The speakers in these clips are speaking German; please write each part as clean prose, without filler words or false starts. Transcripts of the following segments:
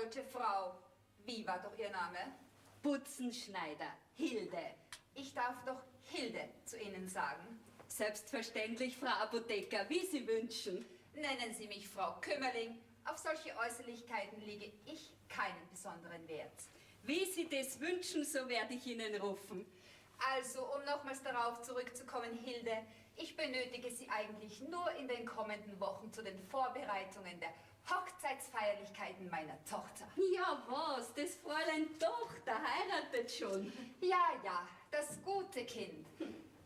wollte, Frau, wie war doch Ihr Name? Butzenschneider, Hilde. Ich darf doch Hilde zu Ihnen sagen. Selbstverständlich, Frau Apotheker, wie Sie wünschen. Nennen Sie mich Frau Kümmerling. Auf solche Äußerlichkeiten lege ich keinen besonderen Wert. Wie Sie das wünschen, so werde ich Ihnen rufen. Also, um nochmals darauf zurückzukommen, Hilde, ich benötige Sie eigentlich nur in den kommenden Wochen zu den Vorbereitungen der Hochzeitsfeierlichkeiten meiner Tochter. Ja, was? Das Fräulein Tochter heiratet schon. Ja, das gute Kind.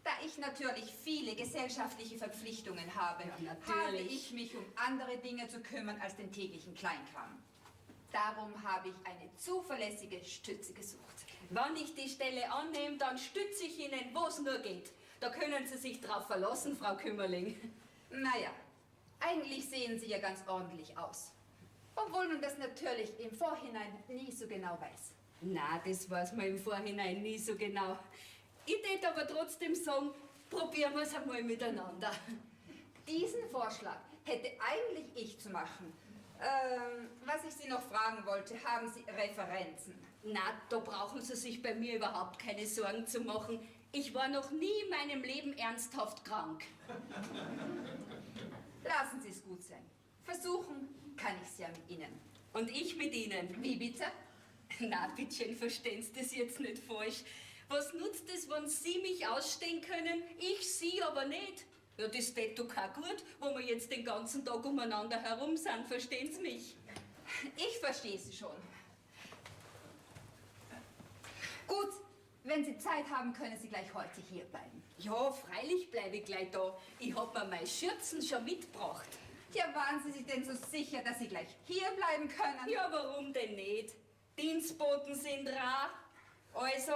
Da ich natürlich viele gesellschaftliche Verpflichtungen habe, habe ich mich um andere Dinge zu kümmern als den täglichen Kleinkram. Darum habe ich eine zuverlässige Stütze gesucht. Wenn ich die Stelle annehme, dann stütze ich Ihnen, wo es nur geht. Da können Sie sich drauf verlassen, Frau Kümmerling. Naja, eigentlich sehen Sie ja ganz ordentlich aus. Obwohl man das natürlich im Vorhinein nie so genau weiß. Na, das weiß man im Vorhinein nie so genau. Ich tät aber trotzdem sagen, probieren wir es einmal miteinander. Diesen Vorschlag hätte eigentlich ich zu machen. Was ich Sie noch fragen wollte, haben Sie Referenzen? Na, da brauchen Sie sich bei mir überhaupt keine Sorgen zu machen. Ich war noch nie in meinem Leben ernsthaft krank. Lassen Sie es gut sein. Versuchen kann ich es ja mit Ihnen. Und ich mit Ihnen. Wie bitte? Na, bitte verstehen Sie das jetzt nicht falsch. Was nutzt es, wenn Sie mich ausstehen können, ich Sie aber nicht? Ja, das tät doch kein gut, wo wir jetzt den ganzen Tag umeinander herum sind, verstehen Sie mich? Ich verstehe Sie schon. Gut, wenn Sie Zeit haben, können Sie gleich heute hier bleiben. Ja, freilich bleibe ich gleich da. Ich hab mir meine Schürzen schon mitgebracht. Ja, waren Sie sich denn so sicher, dass Sie gleich hier bleiben können? Ja, warum denn nicht? Dienstboten sind rar. Also,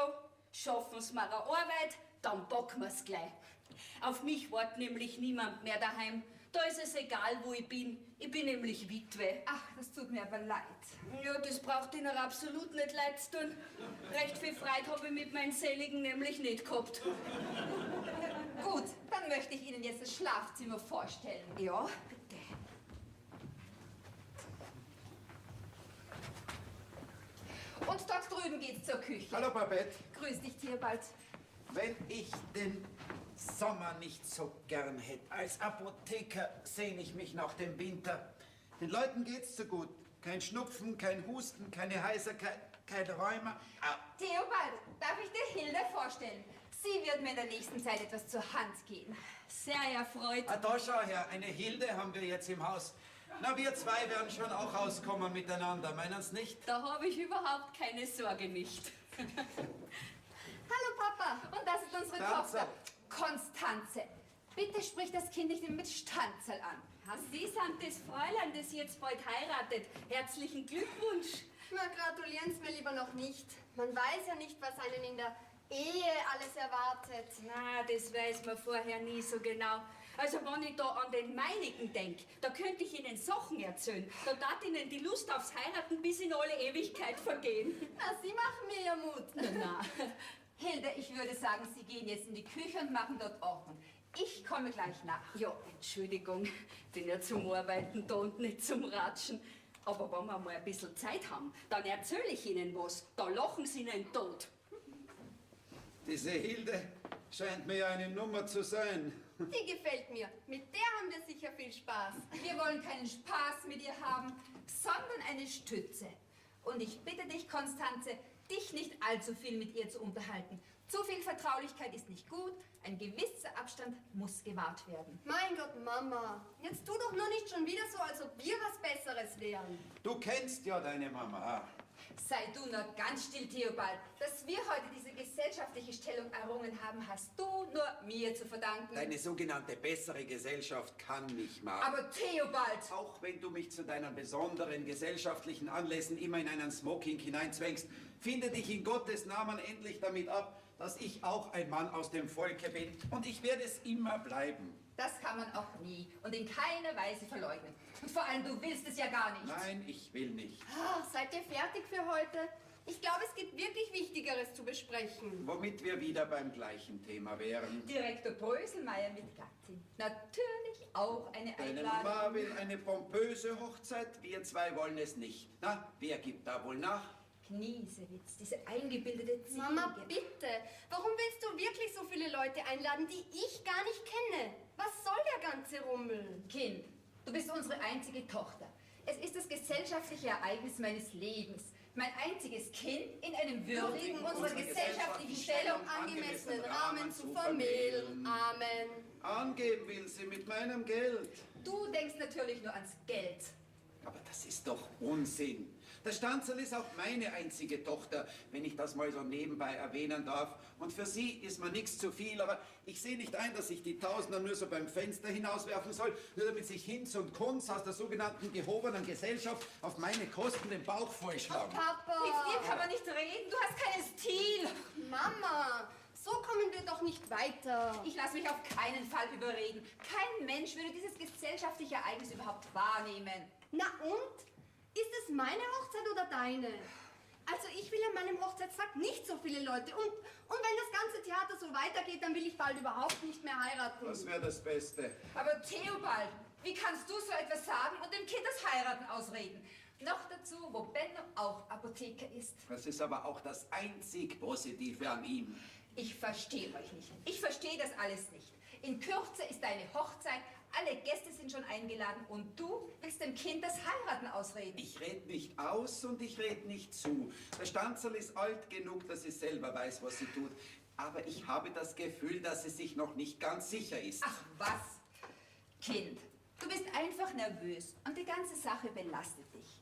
schaffen Sie mir eine Arbeit, dann packen wir's gleich. Auf mich wartet nämlich niemand mehr daheim. Da ist es egal, wo ich bin. Ich bin nämlich Witwe. Ach, das tut mir aber leid. Ja, das braucht Ihnen absolut nicht leid zu tun. Recht viel Freude habe ich mit meinen Seligen nämlich nicht gehabt. Gut, dann möchte ich Ihnen jetzt das Schlafzimmer vorstellen. Ja, bitte. Und dort drüben geht's zur Küche. Hallo, Babette. Grüß dich, Theobald. Wenn ich den Sommer nicht so gern hätte, als Apotheker sehne ich mich nach dem Winter. Den Leuten geht's so gut. Kein Schnupfen, kein Husten, keine Heiserkeit, kein Rheuma. Theobald, darf ich dir Hilde vorstellen? Sie wird mir in der nächsten Zeit etwas zur Hand geben. Sehr erfreut. Da schau her, eine Hilde haben wir jetzt im Haus. Na, wir zwei werden schon auch auskommen miteinander, meinen Sie nicht? Da habe ich überhaupt keine Sorge nicht. Hallo Papa, und das ist unsere Stanzel. Tochter, Konstanze. Bitte sprich das Kind nicht mit Stanzel an. Ja, Sie sind das Fräulein, das jetzt bald heiratet. Herzlichen Glückwunsch. Na, gratulieren Sie mir lieber noch nicht. Man weiß ja nicht, was einen in der Ehe alles erwartet. Na, das weiß man vorher nie so genau. Also wenn ich da an den meinigen denke, da könnte ich Ihnen Sachen erzählen. Da tat Ihnen die Lust aufs Heiraten bis in alle Ewigkeit vergehen. Na, Sie machen mir ja Mut. Na. Hilde, ich würde sagen, Sie gehen jetzt in die Küche und machen dort Ordnung. Ich komme gleich nach. Ja, Entschuldigung, bin ja zum Arbeiten da und nicht zum Ratschen. Aber wenn wir mal ein bisschen Zeit haben, dann erzähle ich Ihnen was. Da lachen Sie Ihnen tot. Diese Hilde scheint mir ja eine Nummer zu sein. Die gefällt mir. Mit der haben wir sicher viel Spaß. Wir wollen keinen Spaß mit ihr haben, sondern eine Stütze. Und ich bitte dich, Konstanze, dich nicht allzu viel mit ihr zu unterhalten. Zu viel Vertraulichkeit ist nicht gut, ein gewisser Abstand muss gewahrt werden. Mein Gott, Mama. Jetzt tu doch nur nicht schon wieder so, als ob wir was Besseres wären. Du kennst ja deine Mama. Sei du nur ganz still, Theobald. Dass wir heute diese gesellschaftliche Stellung errungen haben, hast du nur mir zu verdanken. Deine sogenannte bessere Gesellschaft kann mich machen. Aber Theobald! Auch wenn du mich zu deinen besonderen gesellschaftlichen Anlässen immer in einen Smoking hineinzwängst, finde dich in Gottes Namen endlich damit ab, dass ich auch ein Mann aus dem Volke bin. Und ich werde es immer bleiben. Das kann man auch nie und in keiner Weise verleugnen. Und vor allem, du willst es ja gar nicht. Nein, ich will nicht. Seid ihr fertig für heute? Ich glaube, es gibt wirklich Wichtigeres zu besprechen. besprechen. Womit wir wieder beim gleichen Thema wären. Direktor Bröselmeier mit Gattin. Natürlich auch eine Deine Einladung. Mama will eine pompöse Hochzeit, wir zwei wollen es nicht. Na, wer gibt da wohl nach? Kniesewitz, diese eingebildete Ziege. Mama, bitte. Warum willst du wirklich so viele Leute einladen, die ich gar nicht kenne? Was soll der ganze Rummel? Kind, du bist unsere einzige Tochter. Es ist das gesellschaftliche Ereignis meines Lebens. Mein einziges Kind in einem würdigen, unserer gesellschaftlichen Stellung angemessenen Rahmen zu vermählen. Amen. Angeben will sie mit meinem Geld. Du denkst natürlich nur ans Geld. Aber das ist doch Unsinn. Der Stanzl ist auch meine einzige Tochter, wenn ich das mal so nebenbei erwähnen darf. Und für sie ist mir nichts zu viel, aber ich sehe nicht ein, dass ich die Tausender nur so beim Fenster hinauswerfen soll, nur damit sich Hinz und Kunz aus der sogenannten gehobenen Gesellschaft auf meine Kosten den Bauch vollschlagen. Papa! Mit dir kann man nicht reden, du hast keinen Stil. Mama, so kommen wir doch nicht weiter. Ich lasse mich auf keinen Fall überreden. Kein Mensch würde dieses gesellschaftliche Ereignis überhaupt wahrnehmen. Na und? Ist es meine Hochzeit oder deine? Also ich will an meinem Hochzeitstag nicht so viele Leute. Und wenn das ganze Theater so weitergeht, dann will ich bald überhaupt nicht mehr heiraten. Das wäre das Beste. Aber Theobald, wie kannst du so etwas sagen und dem Kind das Heiraten ausreden? Noch dazu, wo Benno auch Apotheker ist. Das ist aber auch das einzig Positive an ihm. Ich verstehe euch nicht. Ich verstehe das alles nicht. In Kürze ist deine Hochzeit, alle Gäste sind schon eingeladen und du willst dem Kind das Heiraten ausreden. Ich rede nicht aus und ich rede nicht zu. Der Stanzl ist alt genug, dass sie selber weiß, was sie tut. Aber ich habe das Gefühl, dass sie sich noch nicht ganz sicher ist. Ach was, Kind, du bist einfach nervös und die ganze Sache belastet dich.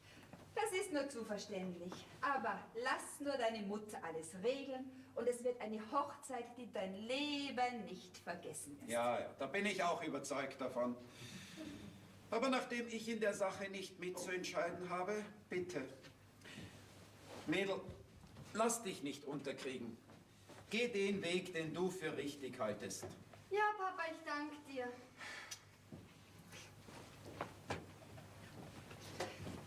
Das ist nur zu verständlich. Aber lass nur deine Mutter alles regeln und es wird eine Hochzeit, die dein Leben nicht vergessen lässt. Ja, da bin ich auch überzeugt davon. Aber nachdem ich in der Sache nicht mitzuentscheiden habe, bitte. Mädel, lass dich nicht unterkriegen. Geh den Weg, den du für richtig haltest. Ja, Papa, ich danke dir.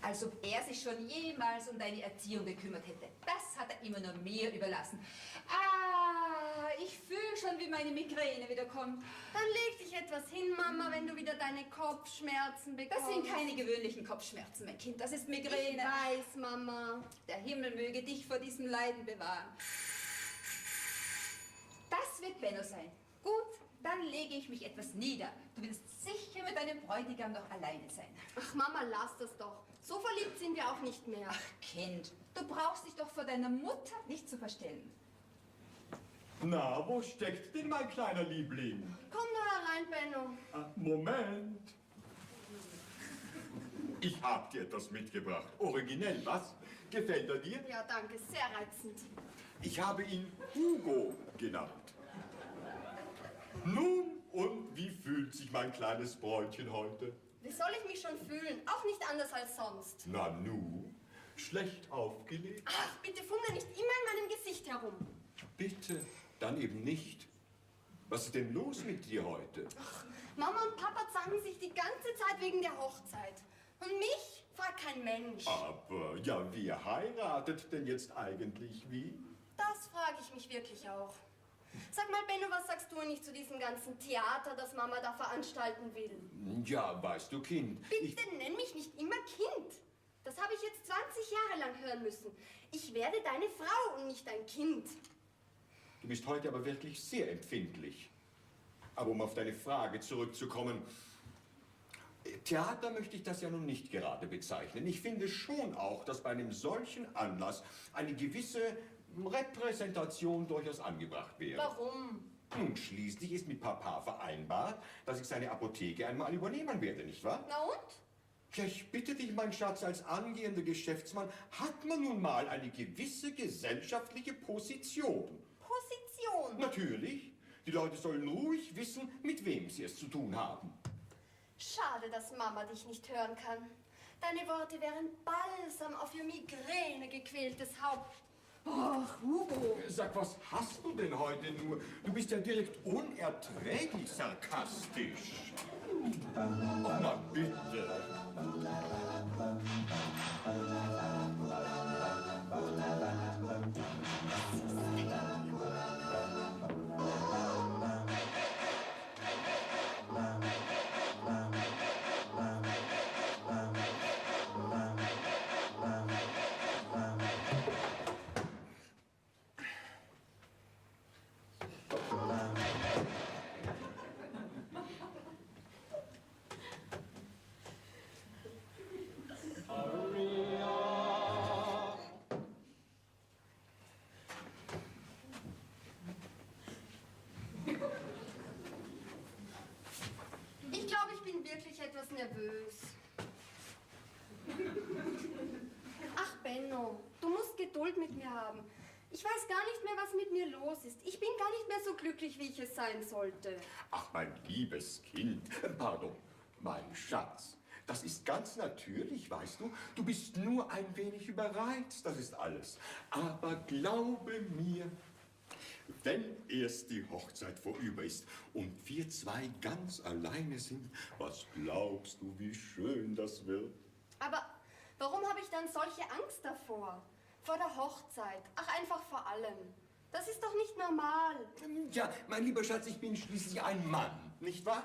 Als ob er sich schon jemals um deine Erziehung gekümmert hätte. Das hat er immer nur mir überlassen. Ah, ich fühle schon, wie meine Migräne wieder kommt. Dann leg dich etwas hin, Mama, wenn du wieder deine Kopfschmerzen bekommst. Das sind keine gewöhnlichen Kopfschmerzen, mein Kind. Das ist Ich Migräne. weiß, Mama. Der Himmel möge dich vor diesem Leiden bewahren. Das wird Benno sein. Gut, dann lege ich mich etwas nieder. Du willst sicher mit deinem Bräutigam noch alleine sein. Ach, Mama, lass das doch. So verliebt sind wir auch nicht mehr. Kind, du brauchst dich doch vor deiner Mutter nicht zu verstellen. Na, wo steckt denn mein kleiner Liebling? Komm nur herein, Benno. Moment. Ich hab dir etwas mitgebracht. Originell, was? Gefällt er dir? Ja, danke, sehr reizend. Ich habe ihn Hugo genannt. Nun, und wie fühlt sich mein kleines Bräutchen heute? Wie soll ich mich schon fühlen? Auch nicht anders als sonst. Na nu, schlecht aufgelegt? Ach, bitte fummel nicht immer in meinem Gesicht herum. Bitte, dann eben nicht. Was ist denn los mit dir heute? Mama und Papa zanken sich die ganze Zeit wegen der Hochzeit. Und mich fragt kein Mensch. Aber, ja, wer heiratet denn jetzt eigentlich wie? Das frage ich mich wirklich auch. Sag mal, Benno, was sagst du nicht zu diesem ganzen Theater, das Mama da veranstalten will? Ja, weißt du, Kind. Bitte nenn mich nicht immer Kind. Das habe ich jetzt 20 Jahre lang hören müssen. Ich werde deine Frau und nicht dein Kind. Du bist heute aber wirklich sehr empfindlich. Aber um auf deine Frage zurückzukommen, Theater möchte ich das ja nun nicht gerade bezeichnen. Ich finde schon auch, dass bei einem solchen Anlass eine gewisse Repräsentation durchaus angebracht wäre. Warum? Nun, schließlich ist mit Papa vereinbart, dass ich seine Apotheke einmal übernehmen werde, nicht wahr? Na und? Ja, ich bitte dich, mein Schatz, als angehender Geschäftsmann hat man nun mal eine gewisse gesellschaftliche Position. Position. Natürlich. Die Leute sollen ruhig wissen, mit wem sie es zu tun haben. Schade, dass Mama dich nicht hören kann. Deine Worte wären Balsam auf ihr Migräne gequältes Haupt. Ach, Hugo. Sag, was hast du denn heute nur? Du bist ja direkt unerträglich sarkastisch. Oh, na bitte. nervös. Ach, Benno, du musst Geduld mit mir haben. Ich weiß gar nicht mehr, was mit mir los ist. Ich bin gar nicht mehr so glücklich, wie ich es sein sollte. Ach, mein liebes Kind, pardon, mein Schatz. Das ist ganz natürlich, weißt du. Du bist nur ein wenig überreizt, das ist alles. Aber glaube mir, wenn erst die Hochzeit vorüber ist und wir zwei ganz alleine sind, was glaubst du, wie schön das wird? Aber warum habe ich dann solche Angst davor? Vor der Hochzeit. Ach, einfach vor allem. Das ist doch nicht normal. Ja, mein lieber Schatz, ich bin schließlich ein Mann, nicht wahr?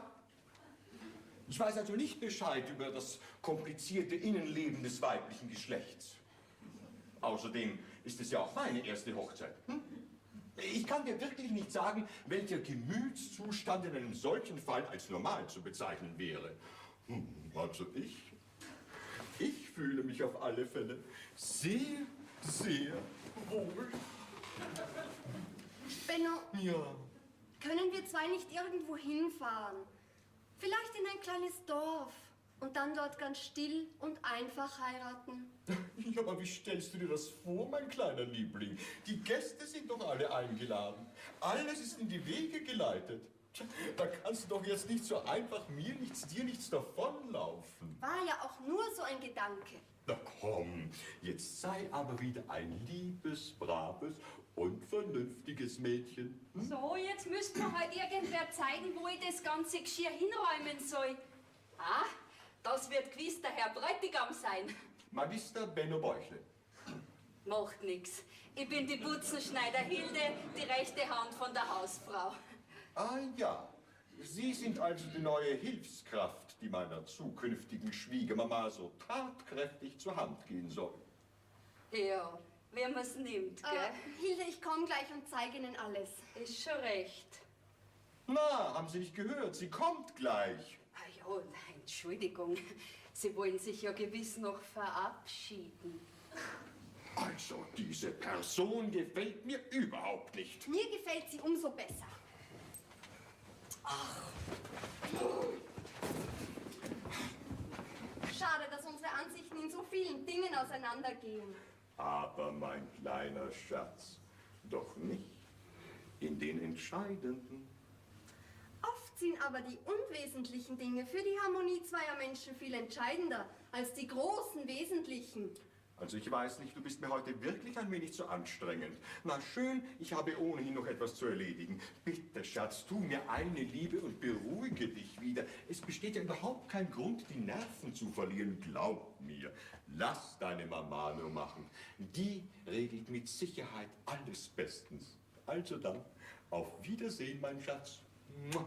Ich weiß also nicht Bescheid über das komplizierte Innenleben des weiblichen Geschlechts. Außerdem ist es ja auch meine erste Hochzeit. Ich kann dir wirklich nicht sagen, welcher Gemütszustand in einem solchen Fall als normal zu bezeichnen wäre. Also ich fühle mich auf alle Fälle sehr, sehr wohl. Benno, Ja. können wir zwei nicht irgendwo hinfahren? Vielleicht in ein kleines Dorf und dann dort ganz still und einfach heiraten. Ja, aber wie stellst du dir das vor, mein kleiner Liebling? Die Gäste sind doch alle eingeladen. Alles ist in die Wege geleitet. Tja, da kannst du doch jetzt nicht so einfach mir nichts, dir nichts davonlaufen. War ja auch nur so ein Gedanke. Na komm, jetzt sei aber wieder ein liebes, braves und vernünftiges Mädchen. So, jetzt müsste mir halt irgendwer zeigen, wo ich das ganze Geschirr hinräumen soll. Ah, das wird gewiss der Herr Bräutigam sein. Magister Benno Bäuchle. Macht nix. Ich bin die Butzenschneider Hilde, die rechte Hand von der Hausfrau. Ah ja, Sie sind also die neue Hilfskraft, die meiner zukünftigen Schwiegermama so tatkräftig zur Hand gehen soll. Ja, wie man's nimmt, gell? Hilde, ich komme gleich und zeige Ihnen alles. Ist schon recht. Na, haben Sie nicht gehört? Sie kommt gleich. Ah ja, nein, Entschuldigung. Sie wollen sich ja gewiss noch verabschieden. Also, diese Person gefällt mir überhaupt nicht. Mir gefällt sie umso besser. Schade, dass unsere Ansichten in so vielen Dingen auseinandergehen. Aber mein kleiner Schatz, doch nicht in den entscheidenden. Oft sind aber die unwesentlichen Dinge für die Harmonie zweier Menschen viel entscheidender als die großen wesentlichen. Also ich weiß nicht, du bist mir heute wirklich ein wenig zu anstrengend. Na schön, ich habe ohnehin noch etwas zu erledigen. Bitte, Schatz, tu mir eine Liebe und beruhige dich wieder. Es besteht ja überhaupt kein Grund, die Nerven zu verlieren. Glaub mir, lass deine Mama nur machen. Die regelt mit Sicherheit alles bestens. Also dann, auf Wiedersehen, mein Schatz. Mua.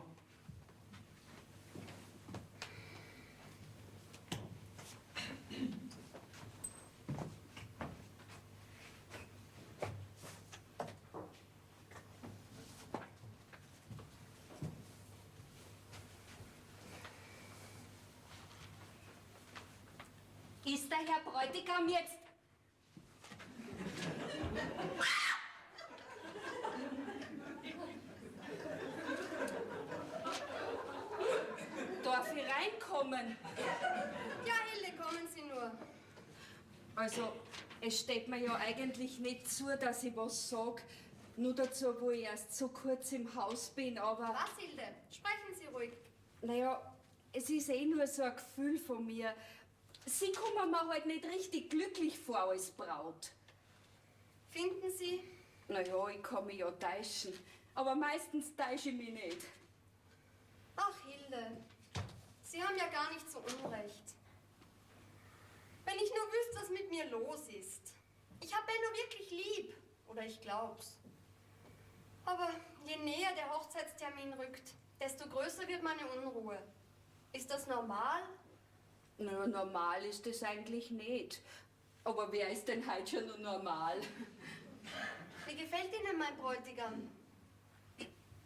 Ist der Herr Bräutigam jetzt... Darf ich reinkommen? Ja, Hilde, kommen Sie nur. Also, es steht mir ja eigentlich nicht zu, dass ich was sag. Nur dazu, wo ich erst so kurz im Haus bin, aber... Was, Hilde? Sprechen Sie ruhig. Naja, es ist eh nur so ein Gefühl von mir. Sie kommen mir halt nicht richtig glücklich vor als Braut. Finden Sie? Naja, ich kann mich ja täuschen. Aber meistens täusche ich mich nicht. Ach, Hilde, Sie haben ja gar nicht so Unrecht. Wenn ich nur wüsste, was mit mir los ist. Ich habe Benno wirklich lieb. Oder ich glaub's. Aber je näher der Hochzeitstermin rückt, desto größer wird meine Unruhe. Ist das normal? Na, normal ist das eigentlich nicht. Aber wer ist denn heute schon noch normal? Wie gefällt Ihnen mein Bräutigam?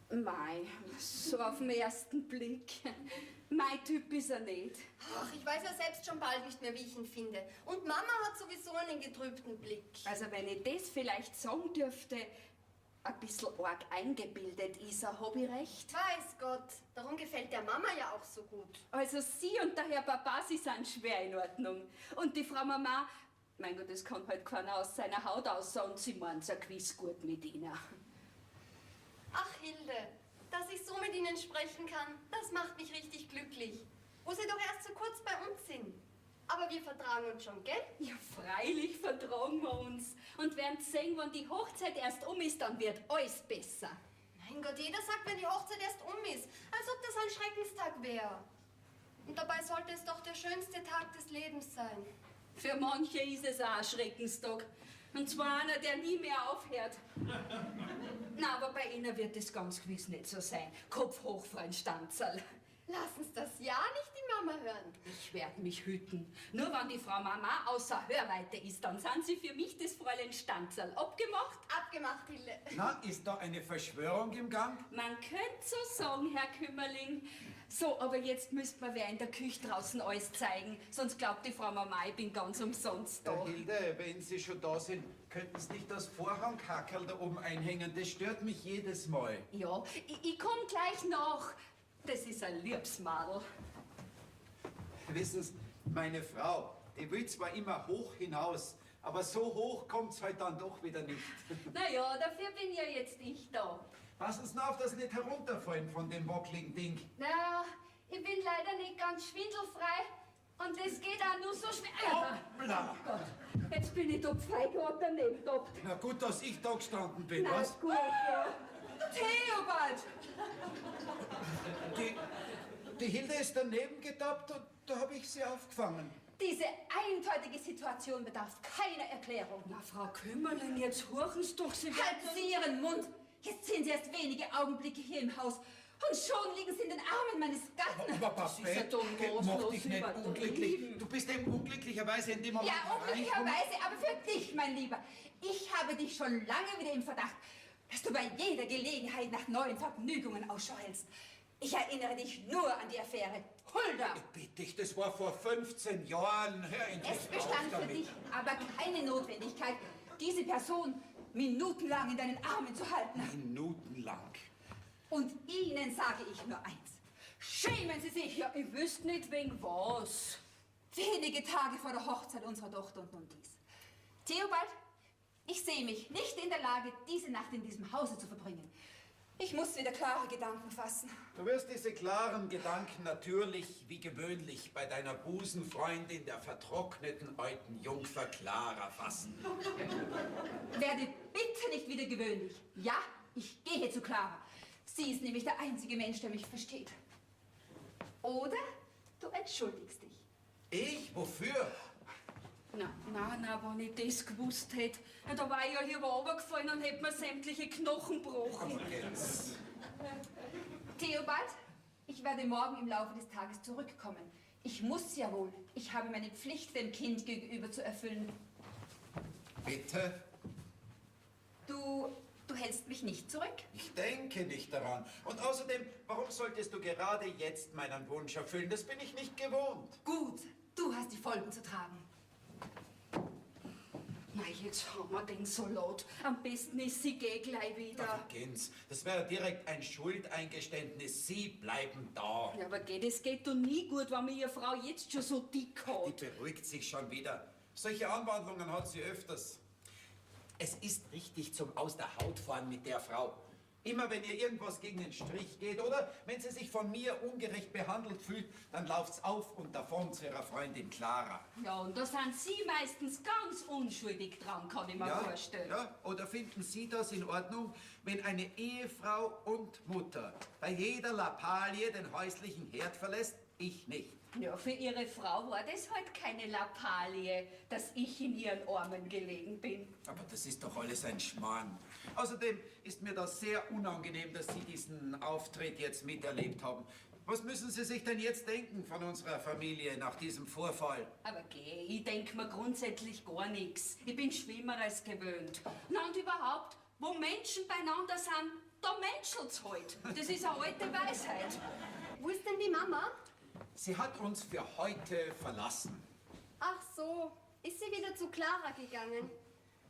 Mei, so auf den ersten Blick. Mein Typ ist er nicht. Ach, ich weiß ja selbst schon bald nicht mehr, wie ich ihn finde. Und Mama hat sowieso einen getrübten Blick. Also wenn ich das vielleicht sagen dürfte, ein bisschen arg eingebildet, Isa, hab ich recht? Weiß Gott, darum gefällt der Mama ja auch so gut. Also Sie und der Herr Papa, Sie sind schwer in Ordnung. Und die Frau Mama, mein Gott, das kann halt keiner aus seiner Haut aus und sie meint's ja gewiss gut mit Ihnen. Ach Hilde, dass ich so mit Ihnen sprechen kann, das macht mich richtig glücklich. Wo Sie doch erst so kurz bei uns sind. Aber wir vertragen uns schon, gell? Ja, freilich vertragen wir uns. Und werden sehen, wenn die Hochzeit erst ist, dann wird alles besser. Mein Gott, jeder sagt, wenn die Hochzeit erst ist, als ob das ein Schreckenstag wäre. Und dabei sollte es doch der schönste Tag des Lebens sein. Für manche ist es auch ein Schreckenstag. Und zwar einer, der nie mehr aufhört. Na, aber bei Ihnen wird es ganz gewiss nicht so sein. Kopf hoch für ein Stanzerl. Lassen Sie das ja nicht die Mama hören. Ich werde mich hüten. Nur wenn die Frau Mama außer Hörweite ist, dann sind Sie für mich das Fräulein Stanzerl. Abgemacht? Abgemacht, Hilde. Na, ist da eine Verschwörung im Gang? Man könnte so sagen, Herr Kümmerling. So, aber jetzt müsste man wer in der Küche draußen alles zeigen. Sonst glaubt die Frau Mama, ich bin ganz umsonst da. Herr Hilde, wenn Sie schon da sind, könnten Sie nicht das Vorhanghackerl da oben einhängen? Das stört mich jedes Mal. Ja, ich komm gleich nach. Das ist ein Liebsmadel. Wissen Sie, meine Frau, die will zwar immer hoch hinaus, aber so hoch kommt's halt dann doch wieder nicht. Naja, dafür bin ja jetzt ich da. Passen Sie nur auf, dass Sie nicht herunterfallen von dem wackeligen Ding. Na, ich bin leider nicht ganz schwindelfrei. Und das geht auch nur so schwer. Hoppla! Gott, jetzt bin ich da frei gerade daneben dort. Na gut, dass ich da gestanden bin, Na was? gut, ja. Theobald! Die Hilde ist daneben getappt und da habe ich sie aufgefangen. Diese eindeutige Situation bedarf keiner Erklärung. Na, Frau Kümmerling, jetzt horchen Sie doch, Sie Halten Sie Ihren Mund! Jetzt sind Sie erst wenige Augenblicke hier im Haus und schon liegen Sie in den Armen meines Gatten. Aber Das ist ja doch mach großlos dich nicht übertrieben. unglücklich. Du bist eben unglücklicherweise in dem Moment Ja, unglücklicherweise, aber für dich, mein Lieber. Ich habe dich schon lange wieder im Verdacht, dass du bei jeder Gelegenheit nach neuen Vergnügungen Ausschau hältst. Ich erinnere dich nur an die Affäre Hulda. Bitte dich, das war vor 15 Jahren. Hör endlich Es bestand auf für damit. dich aber keine Notwendigkeit, diese Person minutenlang in deinen Armen zu halten. Minutenlang. Und Ihnen sage ich nur eins. Schämen Sie sich! Ja, ich wüsste nicht wegen was. Wenige Tage vor der Hochzeit unserer Tochter und nun dies. Theobald, ich sehe mich nicht in der Lage, diese Nacht in diesem Hause zu verbringen. Ich muss wieder klare Gedanken fassen. Du wirst diese klaren Gedanken natürlich, wie gewöhnlich, bei deiner Busenfreundin, der vertrockneten alten Jungfer Clara fassen. Werde bitte nicht wieder gewöhnlich. Ja, ich gehe zu Clara. Sie ist nämlich der einzige Mensch, der mich versteht. Oder du entschuldigst dich. Ich? Wofür? Na, wenn ich das gewusst hätte, da war ich ja hier runtergefallen und hätte mir sämtliche Knochen gebrochen. Aber jetzt. Theobald, ich werde morgen im Laufe des Tages zurückkommen. Ich muss ja wohl. Ich habe meine Pflicht dem Kind gegenüber zu erfüllen. Bitte? Du hältst mich nicht zurück? Ich denke nicht daran. Und außerdem, warum solltest du gerade jetzt meinen Wunsch erfüllen? Das bin ich nicht gewohnt. Gut, du hast die Folgen zu tragen. Na, jetzt haben wir den Salat. Am besten ist sie geh gleich wieder. Vergiss, das wäre direkt ein Schuldeingeständnis. Sie bleiben da. Ja, aber das geht doch nie gut, wenn mir Ihre Frau jetzt schon so dick Die hat. beruhigt sich schon wieder. Solche Anwandlungen hat sie öfters. Es ist richtig zum Aus der Haut fahren mit der Frau. Immer wenn ihr irgendwas gegen den Strich geht oder wenn sie sich von mir ungerecht behandelt fühlt, dann lauft's auf und davon zu ihrer Freundin Clara. Ja, und da sind Sie meistens ganz unschuldig dran, kann ich mir vorstellen. Ja, oder finden Sie das in Ordnung, wenn eine Ehefrau und Mutter bei jeder Lappalie den häuslichen Herd verlässt? Ich nicht. Ja, für Ihre Frau war das halt keine Lappalie, dass ich in ihren Armen gelegen bin. Aber das ist doch alles ein Schmarrn. Außerdem ist mir das sehr unangenehm, dass Sie diesen Auftritt jetzt miterlebt haben. Was müssen Sie sich denn jetzt denken von unserer Familie nach diesem Vorfall? Aber geh, ich denk mir grundsätzlich gar nichts. Ich bin Schwimmeres gewöhnt. Na und überhaupt, wo Menschen beieinander sind, da menschelt's halt. Das ist eine alte Weisheit. Wo ist denn die Mama? Sie hat uns für heute verlassen. Ach so, ist sie wieder zu Clara gegangen?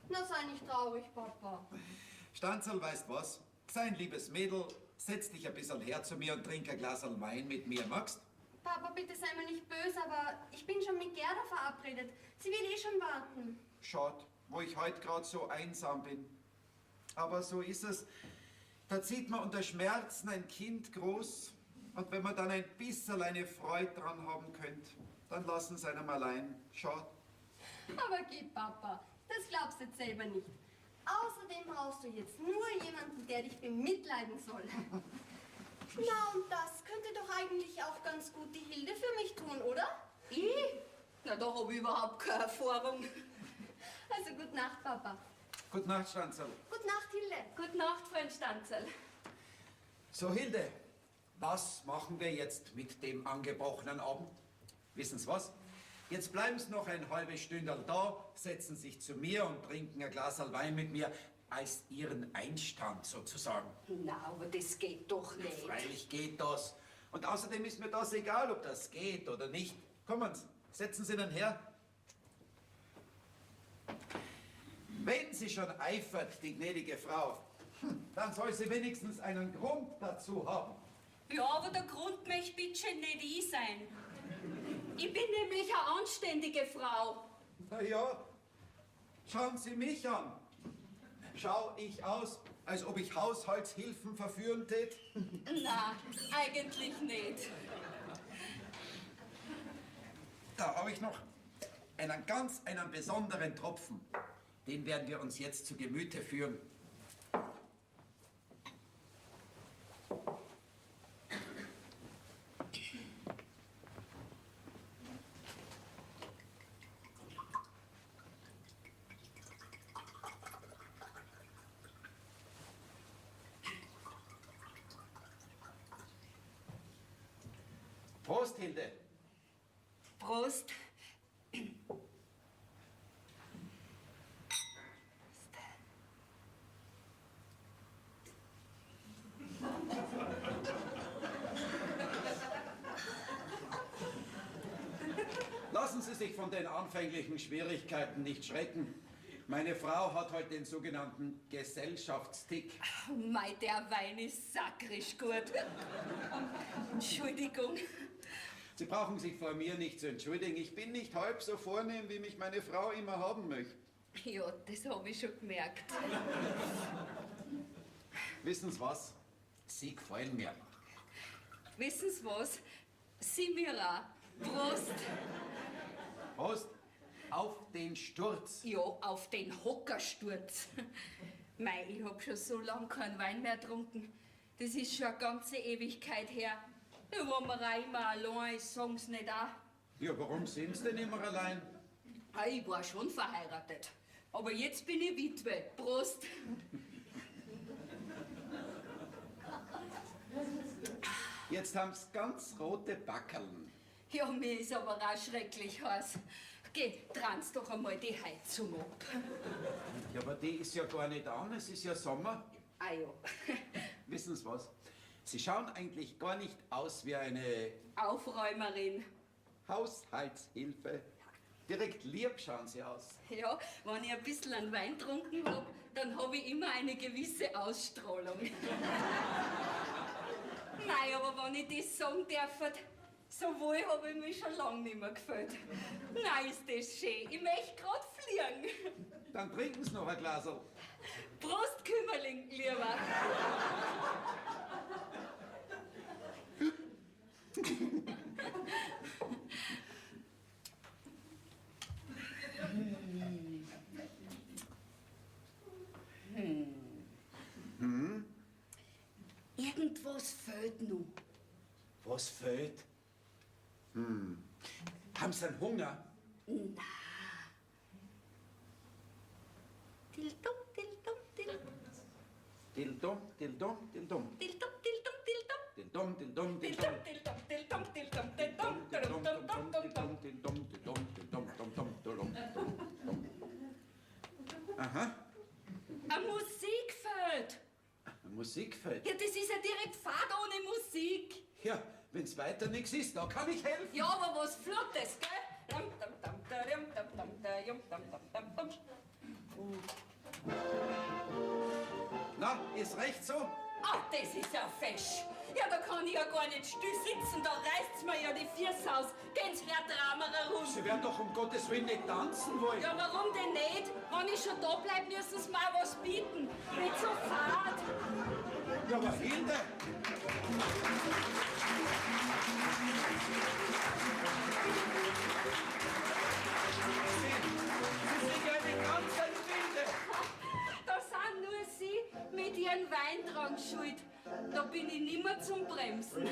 Na, sei nicht traurig, Papa. Stanzl, weißt was? Sei ein liebes Mädel, setz dich ein bisschen her zu mir und trink ein Glas Wein mit mir, magst? Papa, bitte sei mir nicht böse, aber ich bin schon mit Gerda verabredet. Sie will eh schon warten. Schade, wo ich heute gerade so einsam bin. Aber so ist es. Da zieht man unter Schmerzen ein Kind groß. Und wenn man dann ein bisschen eine Freude dran haben könnte, dann lassen sie einem allein. Schade. Aber geh, Papa, das glaubst du jetzt selber nicht. Außerdem brauchst du jetzt nur jemanden, der dich bemitleiden soll. Na, und das könnte doch eigentlich auch ganz gut die Hilde für mich tun, oder? Ich? Na, da habe ich überhaupt keine Erfahrung. Also, gute Nacht, Papa. Gute Nacht, Stanzl. Gute Nacht, Hilde. Gute Nacht, Freund Stanzl. So, Hilde, was machen wir jetzt mit dem angebrochenen Abend? Wissen Sie was? Jetzt bleiben Sie noch ein halbes Stündchen da, setzen sich zu mir und trinken ein Glas Wein mit mir, als Ihren Einstand sozusagen. Na, aber das geht doch nicht. Freilich geht das. Und außerdem ist mir das egal, ob das geht oder nicht. Kommen Sie, setzen Sie ihn her. Wenn sie schon eifert, die gnädige Frau, dann soll sie wenigstens einen Grund dazu haben. Ja, aber der Grund möchte bitte nicht ich sein. Ich bin nämlich eine anständige Frau. Na ja, schauen Sie mich an. Schau ich aus, als ob ich Haushaltshilfen verführen tät? Na, eigentlich nicht. Da habe ich noch einen besonderen Tropfen. Den werden wir uns jetzt zu Gemüte führen. Prost, Hilde. Prost. Lassen Sie sich von den anfänglichen Schwierigkeiten nicht schrecken. Meine Frau hat heute den sogenannten Gesellschaftstick. Mei, der Wein ist sakrisch gut. Entschuldigung. Sie brauchen sich vor mir nicht zu entschuldigen. Ich bin nicht halb so vornehm, wie mich meine Frau immer haben möchte. Ja, das habe ich schon gemerkt. Wissen Sie was? Sie gefallen mir. Wissen Sie was? Sie mir auch. Prost. Prost auf den Sturz. Ja, auf den Hockersturz. Mei, ich hab schon so lange keinen Wein mehr getrunken. Das ist schon eine ganze Ewigkeit her. Da waren wir auch immer allein, ich sag's nicht auch. Ja, warum sind Sie denn immer allein? Ich war schon verheiratet. Aber jetzt bin ich Witwe. Prost. Jetzt haben Sie ganz rote Backeln. Ja, mir ist aber auch schrecklich heiß. Geh, tran's doch einmal die Heizung ab. Ja, aber die ist ja gar nicht an, es ist ja Sommer. Ah ja. Wissen Sie was? Sie schauen eigentlich gar nicht aus wie eine Aufräumerin. Haushaltshilfe. Direkt lieb schauen Sie aus. Ja, wenn ich ein bisschen an Wein getrunken hab, dann hab ich immer eine gewisse Ausstrahlung. Nein, aber wenn ich das sagen darf, so wohl habe ich mich schon lange nicht mehr gefühlt. Nein, ist das schön. Ich möchte grad fliegen. Dann trinken Sie noch ein Glasl. Prost, Kümmerling, lieber. Irgendwas fehlt noch. Was fehlt? Haben Sie einen Hunger? Dildum, dildum, dildum. Dildum, dildum, dildum. Dildum, dildum, dildum. Dildum, dildum, Dildum, dildum. dildum, dildum, dildum, dildum, dildum, dildum, dildum, dildum. Aha, Eine Musik fehlt. Musik fehlt. Ja, das ist ja direkt Fahrt ohne Musik. Ja, wenn's weiter nichts ist, da kann ich helfen. Ja, aber was Flottes, gell? Dum, dum, dum, dum, dum, dum, dum, dum, dum, dum, dum. Na, ist recht so? Ah, das ist ja fesch. Ja, da kann ich ja gar nicht still sitzen, da reißt's mir ja die Füße aus. Gehen's her, Dramerer rum. Sie werden doch um Gottes Willen nicht tanzen wollen. Ja, warum denn nicht? Wenn ich schon da bleib, müssen sie mir auch was bieten. Nicht so fad. Ja, aber Hilde! Sie sind ja eine ganz Wilde! Da sind nur Sie mit Ihren Weintrag schuld. Da bin ich nimmer zum Bremsen.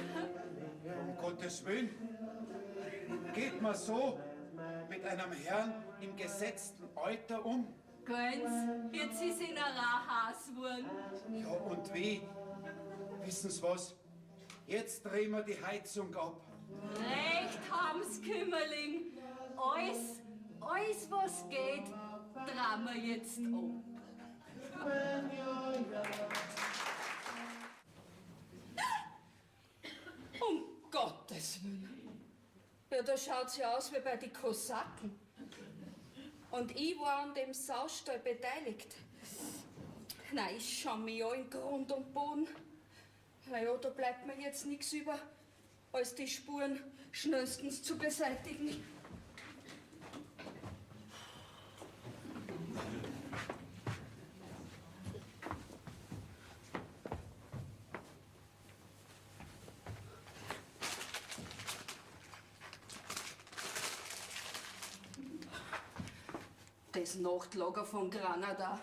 Um Gottes Willen! Geht man so mit einem Herrn im gesetzten Alter um? Ganz, jetzt ist in ein Rahas geworden. Ja, und wie? Wissen Sie was? Jetzt drehen wir die Heizung ab. Recht haben's, Kümmerling. Alles was geht, drehen wir jetzt ab. Um Gottes Willen. Ja, da schaut's ja aus wie bei den Kosaken. Und ich war an dem Saustall beteiligt. Nein, ich schau mich ja in Grund und Boden. Na ja, da bleibt mir jetzt nichts über, als die Spuren schnellstens zu beseitigen. Das Nachtlager von Granada.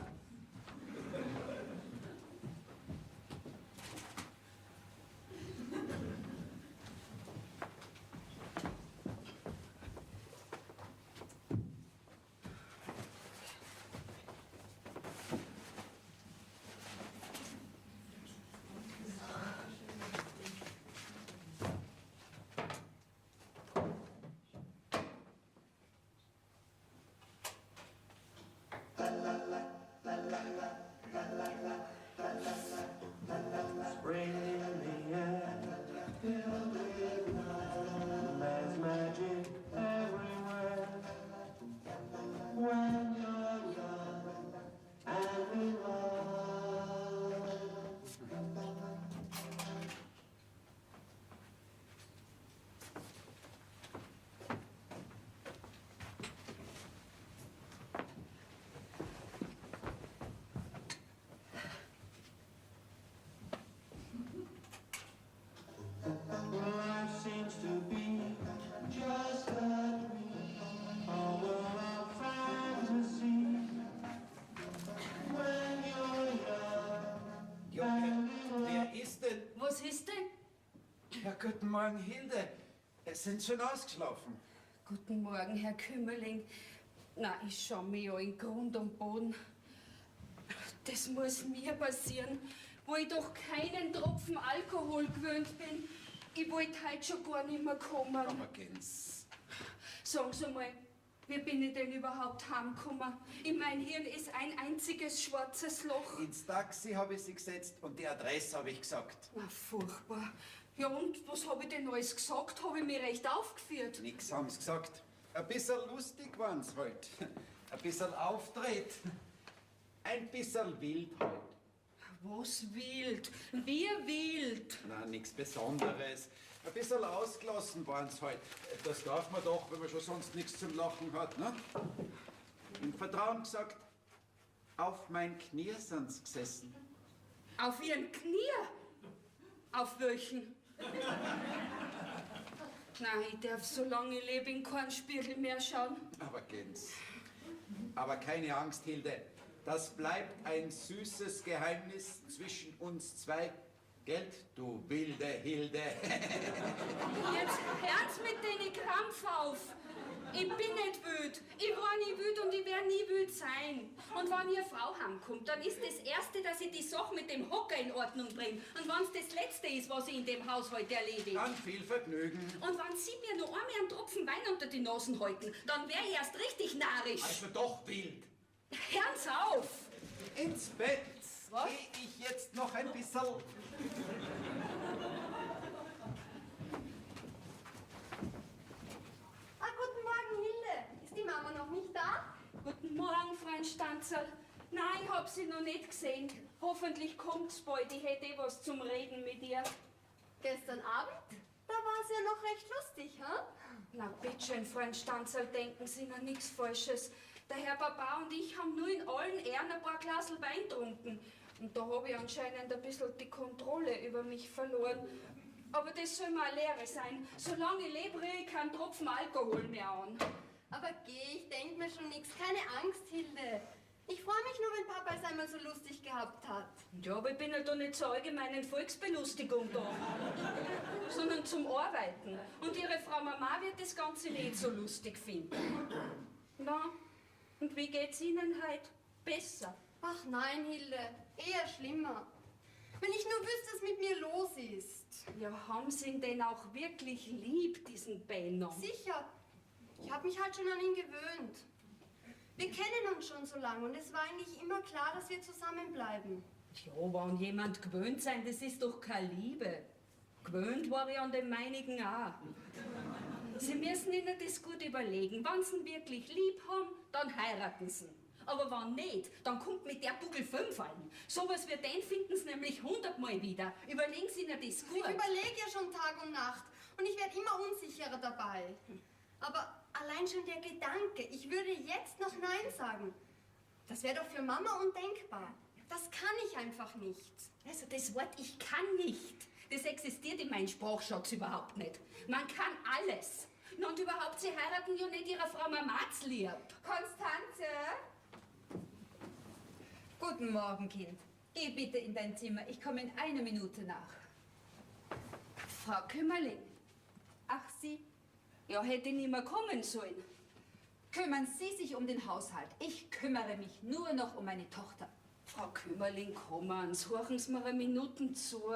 Wer ist denn? Was ist denn? Ja, guten Morgen, Hilde. Sind Sie schon ausgeschlafen? Guten Morgen, Herr Kümmerling. Na, ich schau mich ja in Grund und Boden. Das muss mir passieren, wo ich doch keinen Tropfen Alkohol gewöhnt bin. Ich wollte heute schon gar nicht mehr kommen. Aber gehen's. Sagen Sie mal, wie bin ich denn überhaupt heimgekommen? In mein Hirn ist ein einziges schwarzes Loch. Ins Taxi habe ich Sie gesetzt und die Adresse habe ich gesagt. Na, furchtbar. Ja, und was habe ich denn alles gesagt? Habe ich mich recht aufgeführt? Nix haben Sie gesagt. Ein bisschen lustig waren Sie halt. Ein bisschen aufdreht. Ein bisschen wild halt. Was wild? Wie wild? Na, nichts Besonderes. Ein bisschen ausgelassen waren Sie halt. Das darf man doch, wenn man schon sonst nichts zum Lachen hat, ne? Im Vertrauen gesagt, auf mein Knie sind Sie gesessen. Auf Ihren Knie? Auf welchen? Nein, ich darf, solange ich lebe, in keinen Spiegel mehr schauen. Aber gehen's. Aber keine Angst, Hilde. Das bleibt ein süßes Geheimnis zwischen uns zwei. Gelt, du wilde Hilde. Jetzt hört's mit den Krampf auf. Ich bin nicht wüt. Ich war nie wüt und ich werde nie wüt sein. Und wenn Ihre Frau heimkommt, dann ist das Erste, dass ich die Sache mit dem Hocker in Ordnung bringe. Und wenn es das Letzte ist, was ich in dem Haushalt erledige. Dann viel Vergnügen. Und wenn Sie mir noch einmal einen Tropfen Wein unter die Nasen halten, dann wäre ich erst richtig narrisch. Also doch wild. Hören's auf! Ins Bett. Was? Geh ich jetzt noch ein bisschen. Guten Morgen, Hilde. Ist die Mama noch nicht da? Guten Morgen, Freund Stanzerl. Nein, ich hab Sie noch nicht gesehen. Hoffentlich kommt's bald, ich hätte was zum Reden mit ihr. Gestern Abend? Da war es ja noch recht lustig, ha? Na bitteschön, Freund Stanzl, denken Sie noch nichts Falsches. Der Herr Papa und ich haben nur in allen Ehren ein paar Glasl Wein getrunken. Und da habe ich anscheinend ein bisschen die Kontrolle über mich verloren. Aber das soll mir eine Lehre sein. Solange ich lebe, rühre ich keinen Tropfen Alkohol mehr an. Aber geh, ich denk mir schon nichts. Keine Angst, Hilde. Ich freue mich nur, wenn Papa es einmal so lustig gehabt hat. Ja, aber ich bin ja da nicht zur allgemeinen Volksbelustigung da, sondern zum Arbeiten. Und Ihre Frau Mama wird das Ganze nicht so lustig finden. Na, und wie geht's Ihnen heute? Besser? Ach nein, Hilde. Eher schlimmer. Wenn ich nur wüsste, was mit mir los ist. Ja, haben Sie ihn denn auch wirklich lieb, diesen Benno? Sicher. Ich habe mich halt schon an ihn gewöhnt. Wir kennen uns schon so lange und es war eigentlich immer klar, dass wir zusammenbleiben. Ja, aber an jemand gewöhnt sein, das ist doch keine Liebe. Gewöhnt war ich an den meinigen auch. Sie müssen Ihnen das gut überlegen. Wenn Sie ihn wirklich lieb haben, dann heiraten Sie ihn. Aber wenn nicht, dann kommt mit der Bugel 5 an. Sowas wie den finden Sie nämlich 100-mal wieder. Überlegen Sie Ihnen das gut. Ich überlege ja schon Tag und Nacht und ich werde immer unsicherer dabei. Aber allein schon der Gedanke, ich würde jetzt noch Nein sagen, das wäre doch für Mama undenkbar. Das kann ich einfach nicht. Also das Wort "ich kann nicht", das existiert in meinem Sprachschatz überhaupt nicht. Man kann alles. Na, und überhaupt, Sie heiraten ja nicht Ihrer Frau Mama lieb. Konstanze? Guten Morgen, Kind. Geh bitte in dein Zimmer. Ich komme in einer Minute nach. Frau Kümmerling, Ach, Sie? ja, hätte nicht mehr kommen sollen. Kümmern Sie sich um den Haushalt. Ich kümmere mich nur noch um meine Tochter. Frau Kümmerling, kommen Sie, horchen Sie mir eine Minute zu.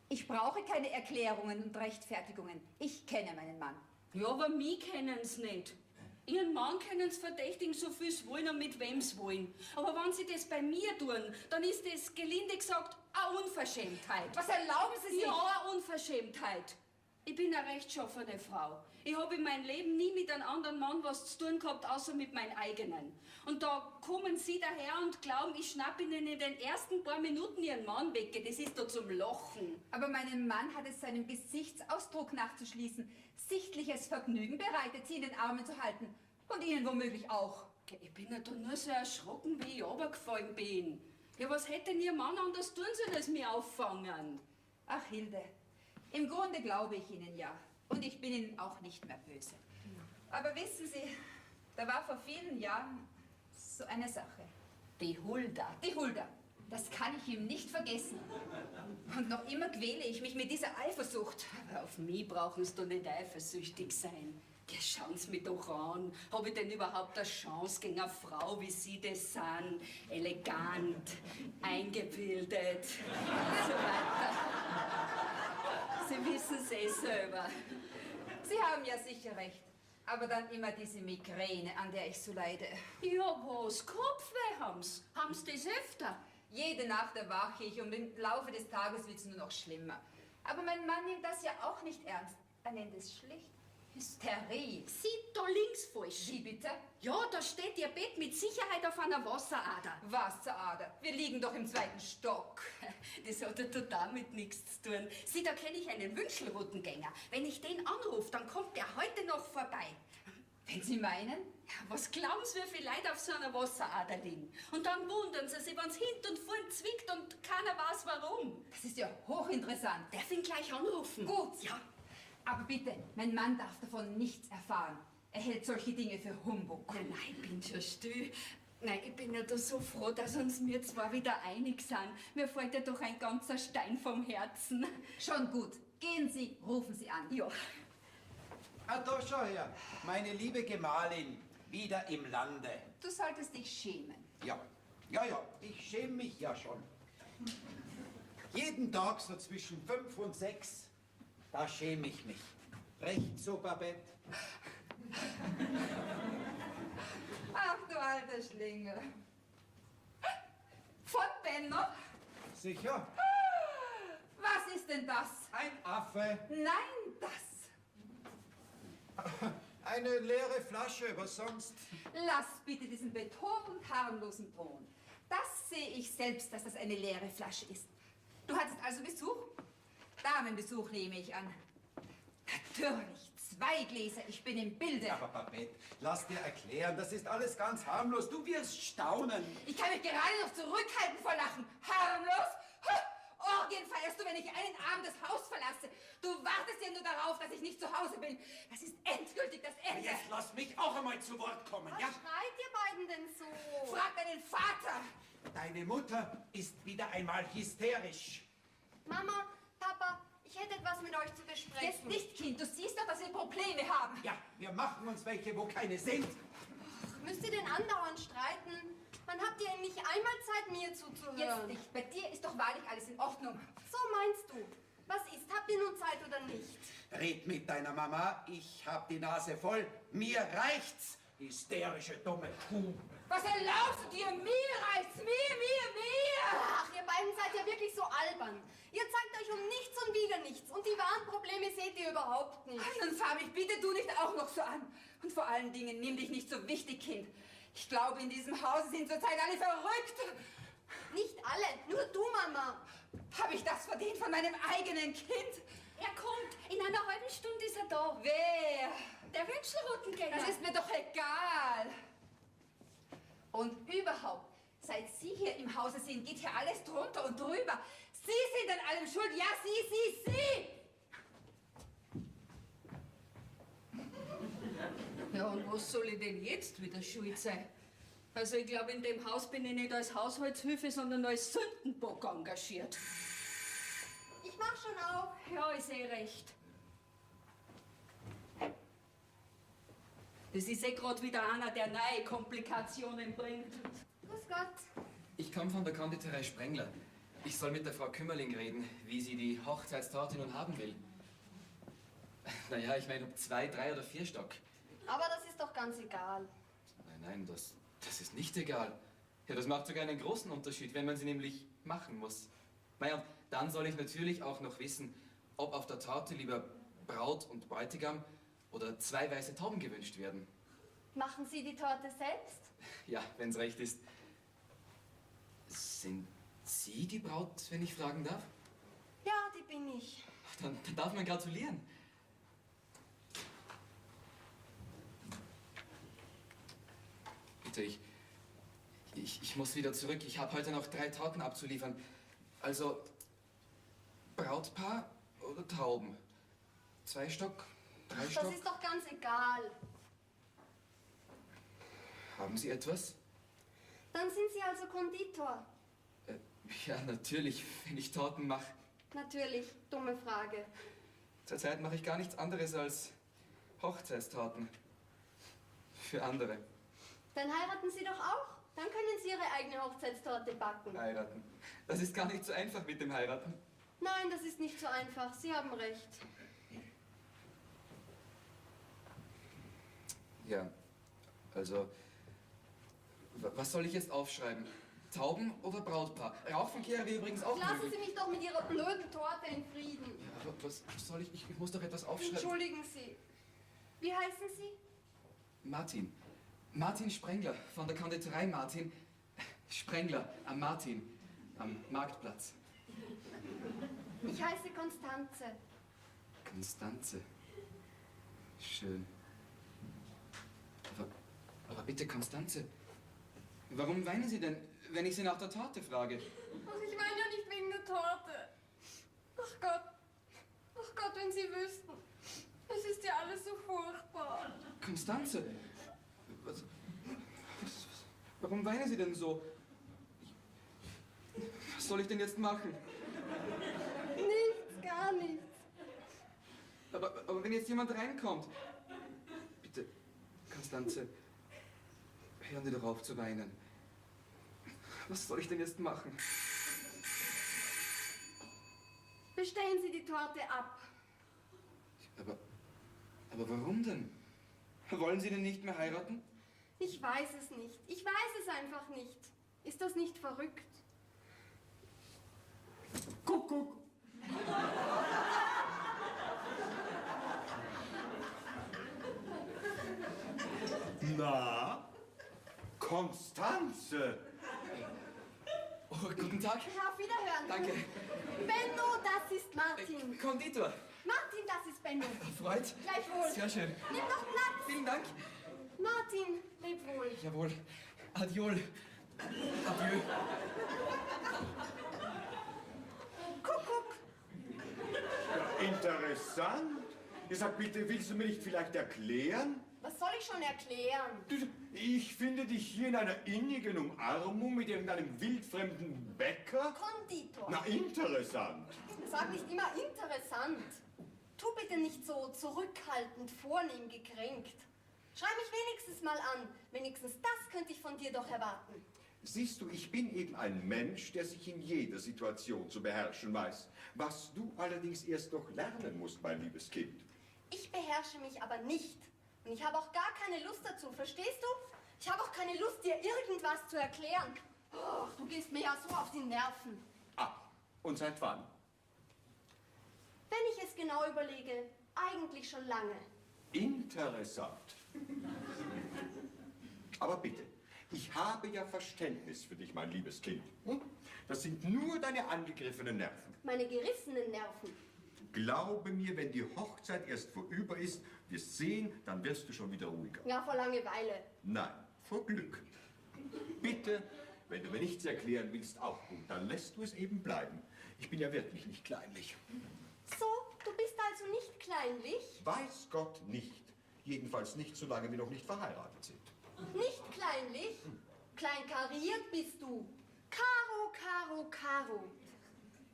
Ich brauche keine Erklärungen und Rechtfertigungen. Ich kenne meinen Mann. Ja, aber mich kennen Sie nicht. Ihren Mann können Sie verdächtigen, so viel Sie wollen und mit wem Sie wollen. Aber wenn Sie das bei mir tun, dann ist das, gelinde gesagt, eine Unverschämtheit. Was erlauben Sie sich? Ja, eine Unverschämtheit. Ich bin eine rechtschaffene Frau. Ich habe in meinem Leben nie mit einem anderen Mann was zu tun gehabt, außer mit meinem eigenen. Und da kommen Sie daher und glauben, ich schnapp Ihnen in den ersten paar Minuten Ihren Mann weg. Das ist doch zum Lachen. Aber meinem Mann hat es seinem Gesichtsausdruck nachzuschließen sichtliches Vergnügen bereitet, Sie in den Armen zu halten. Und Ihnen womöglich auch. Ich bin ja da nur so erschrocken, wie ich runtergefallen bin. Ja, was hätte denn Ihr Mann anders tun sollen, als mich auffangen? Ach, Hilde, im Grunde glaube ich Ihnen ja. Und ich bin Ihnen auch nicht mehr böse. Aber wissen Sie, da war vor vielen Jahren so eine Sache. Die Hulda. Die Hulda. Das kann ich ihm nicht vergessen. Und noch immer quäle ich mich mit dieser Eifersucht. Aber auf mich brauchen Sie doch nicht eifersüchtig sein. Ja, schauen Sie mich doch an. Habe ich denn überhaupt eine Chance gegen eine Frau, wie Sie das sind? Elegant, eingebildet und so weiter. Sie wissen es eh selber. Sie haben ja sicher recht. Aber dann immer diese Migräne, an der ich so leide. Ja, was? Kopfweh haben's? Haben's das öfter? Jede Nacht erwache ich und im Laufe des Tages wird es nur noch schlimmer. Aber mein Mann nimmt das ja auch nicht ernst. Er nennt es schlicht Hysterie. Sieht da links falsch. Wie bitte? Ja, da steht Ihr Bett mit Sicherheit auf einer Wasserader. Wasserader. Wir liegen doch im 2. Stock. Das hat ja damit nichts zu tun. Sieh, da kenne ich einen Wünschelroutengänger. Wenn ich den anrufe, dann kommt der heute noch vorbei. Wenn Sie meinen? Ja, was glauben Sie, wie viele Leute auf so einer Wasserader liegen? Und dann wundern sie sich, wenn es hinten und vorn zwickt und keiner weiß warum. Das ist ja hochinteressant. Darf ihn gleich anrufen? Gut. Ja. Aber bitte, mein Mann darf davon nichts erfahren. Er hält solche Dinge für Humbug. Nein, ich bin schon still. Nein, ich bin ja da so froh, dass uns wir zwar wieder einig sind. Mir fällt ja doch ein ganzer Stein vom Herzen. Schon gut. Gehen Sie, rufen Sie an. Ja. Ah, da schau her. Meine liebe Gemahlin, wieder im Lande. Du solltest dich schämen. Ja, ich schäme mich ja schon. Jeden Tag so zwischen 5 und 6, da schäme ich mich. Recht so, Babette? Ach, du alter Schlingel. Von Benno? Sicher? Was ist denn das? Ein Affe. Nein, das. Eine leere Flasche, was sonst? Lass bitte diesen betonten, harmlosen Ton. Das sehe ich selbst, dass das eine leere Flasche ist. Du hattest also Besuch? Damenbesuch nehme ich an. Natürlich, 2 Gläser, ich bin im Bilde. Aber Babette, lass dir erklären, das ist alles ganz harmlos. Du wirst staunen. Ich kann mich gerade noch zurückhalten vor Lachen. Harmlos? Orgien feierst du, wenn ich einen Abend das Haus verlasse. Du wartest ja nur darauf, dass ich nicht zu Hause bin. Das ist endgültig das Ende. Jetzt lass mich auch einmal zu Wort kommen, Was ja? schreit ihr beiden denn so? Frag deinen Vater. Deine Mutter ist wieder einmal hysterisch. Mama, Papa, ich hätte etwas mit euch zu Jetzt besprechen. nicht, Kind. Du siehst doch, dass wir Probleme haben. Ja, wir machen uns welche, wo keine sind. Müsst ihr denn andauernd streiten? Man habt ihr nicht einmal Zeit, mir zuzuhören. Jetzt nicht. Bei dir ist doch wahrlich alles in Ordnung. So meinst du. Was ist? Habt ihr nun Zeit oder nicht? Red mit deiner Mama, ich hab die Nase voll. Mir reicht's, hysterische dumme Kuh. Was erlaubst du dir? Mir reicht's. Mir. Ach, ihr beiden seid ja wirklich so albern. Ihr zeigt euch um nichts und wieder nichts. Und die wahren Probleme seht ihr überhaupt nicht. Nun fahr mich bitte du nicht auch noch so an. Und vor allen Dingen, nimm dich nicht so wichtig, Kind. Ich glaube, in diesem Hause sind zurzeit alle verrückt. Nicht alle, nur du, Mama. Habe ich das verdient von meinem eigenen Kind? Er kommt. In einer halben Stunde ist er da. Wer? Der Wünschelrotengänger. Das ist mir doch egal. Und überhaupt, seit Sie hier im Hause sind, geht hier alles drunter und drüber. Sie sind an allem schuld. Ja, Sie. Ja, und was soll ich denn jetzt wieder schuld sein? Also ich glaube, in dem Haus bin ich nicht als Haushaltshilfe, sondern als Sündenbock engagiert. Ich mach schon auf. Ja, ist eh recht. Das ist eh gerade wieder einer, der neue Komplikationen bringt. Grüß Gott. Ich komme von der Konditorei Sprengler. Ich soll mit der Frau Kümmerling reden, wie sie die Hochzeitstorte nun haben will. Naja, ich meine, ob 2, 3 oder 4 Stock. Aber das ist doch ganz egal. Nein, das ist nicht egal. Ja, das macht sogar einen großen Unterschied, wenn man sie nämlich machen muss. Naja, und dann soll ich natürlich auch noch wissen, ob auf der Torte lieber Braut und Bräutigam oder 2 weiße Tauben gewünscht werden. Machen Sie die Torte selbst? Ja, wenn's recht ist. Sind Sie die Braut, wenn ich fragen darf? Ja, die bin ich. Dann darf man gratulieren. Bitte, ich muss wieder zurück. Ich habe heute noch 3 Torten abzuliefern. Also, Brautpaar oder Tauben? 2 Stock? 3 Stock? Das ist doch ganz egal. Haben Sie etwas? Dann sind Sie also Konditor. Ja, natürlich, wenn ich Torten mache. Natürlich, dumme Frage. Zurzeit mache ich gar nichts anderes als Hochzeitstorten. Für andere. Dann heiraten Sie doch auch. Dann können Sie Ihre eigene Hochzeitstorte backen. Heiraten. Das ist gar nicht so einfach mit dem Heiraten. Nein, das ist nicht so einfach. Sie haben recht. Ja, also, was soll ich jetzt aufschreiben? Tauben oder Brautpaar? Rauchverkehr wäre übrigens auch Lassen möglich. Sie mich doch mit Ihrer blöden Torte in Frieden. Ja, aber was soll ich? Ich muss doch etwas aufschreiben. Entschuldigen Sie. Wie heißen Sie? Martin. Martin Sprengler von der Konditorei Martin. Sprengler am Martin. Am Marktplatz. Ich heiße Konstanze. Konstanze. Schön. Aber bitte, Konstanze. Warum weinen Sie denn, wenn ich Sie nach der Torte frage? Ach, ich meine ja nicht wegen der Torte. Ach Gott, wenn Sie wüssten. Es ist ja alles so furchtbar. Konstanze! Warum weinen Sie denn so? Was soll ich denn jetzt machen? Nichts, gar nichts. Aber wenn jetzt jemand reinkommt. Bitte, Konstanze, hören Sie doch auf zu weinen. Was soll ich denn jetzt machen? Bestellen Sie die Torte ab. Aber warum denn? Wollen Sie denn nicht mehr heiraten? Ich weiß es nicht. Ich weiß es einfach nicht. Ist das nicht verrückt? Kuckuck. Na, Konstanze. Oh, guten Tag. Auf Wiederhören. Danke. Benno, das ist Martin. Konditor. Martin, das ist Benno. Freut. Gleichwohl. Sehr schön. Nimm doch Platz. Vielen Dank. Martin, leb wohl. Jawohl. Adiol. Adieu. Kuckuck. Interessant. Sag bitte, willst du mir nicht vielleicht erklären? Was soll ich schon erklären? Ich finde dich hier in einer innigen Umarmung mit irgendeinem wildfremden Bäcker. Konditor. Na, interessant. Sag nicht immer interessant. Tu bitte nicht so zurückhaltend, vornehm, gekränkt. Schrei mich wenigstens mal an. Wenigstens das könnte ich von dir doch erwarten. Siehst du, ich bin eben ein Mensch, der sich in jeder Situation zu beherrschen weiß. Was du allerdings erst noch lernen musst, mein liebes Kind. Ich beherrsche mich aber nicht. Und ich habe auch gar keine Lust dazu, verstehst du? Ich habe auch keine Lust, dir irgendwas zu erklären. Oh, du gehst mir ja so auf die Nerven. Ah, und seit wann? Wenn ich es genau überlege, eigentlich schon lange. Interessant. Aber bitte, ich habe ja Verständnis für dich, mein liebes Kind. Hm? Das sind nur deine angegriffenen Nerven. Meine gerissenen Nerven. Glaube mir, wenn die Hochzeit erst vorüber ist, wirst sehen, dann wirst du schon wieder ruhiger. Ja, vor Langeweile. Nein, vor Glück. Bitte, wenn du mir nichts erklären willst, auch gut, dann lässt du es eben bleiben. Ich bin ja wirklich nicht kleinlich. So, du bist also nicht kleinlich? Weiß Gott nicht. Jedenfalls nicht, solange wir noch nicht verheiratet sind. Nicht kleinlich? Kleinkariert bist du. Karo, Karo, Karo.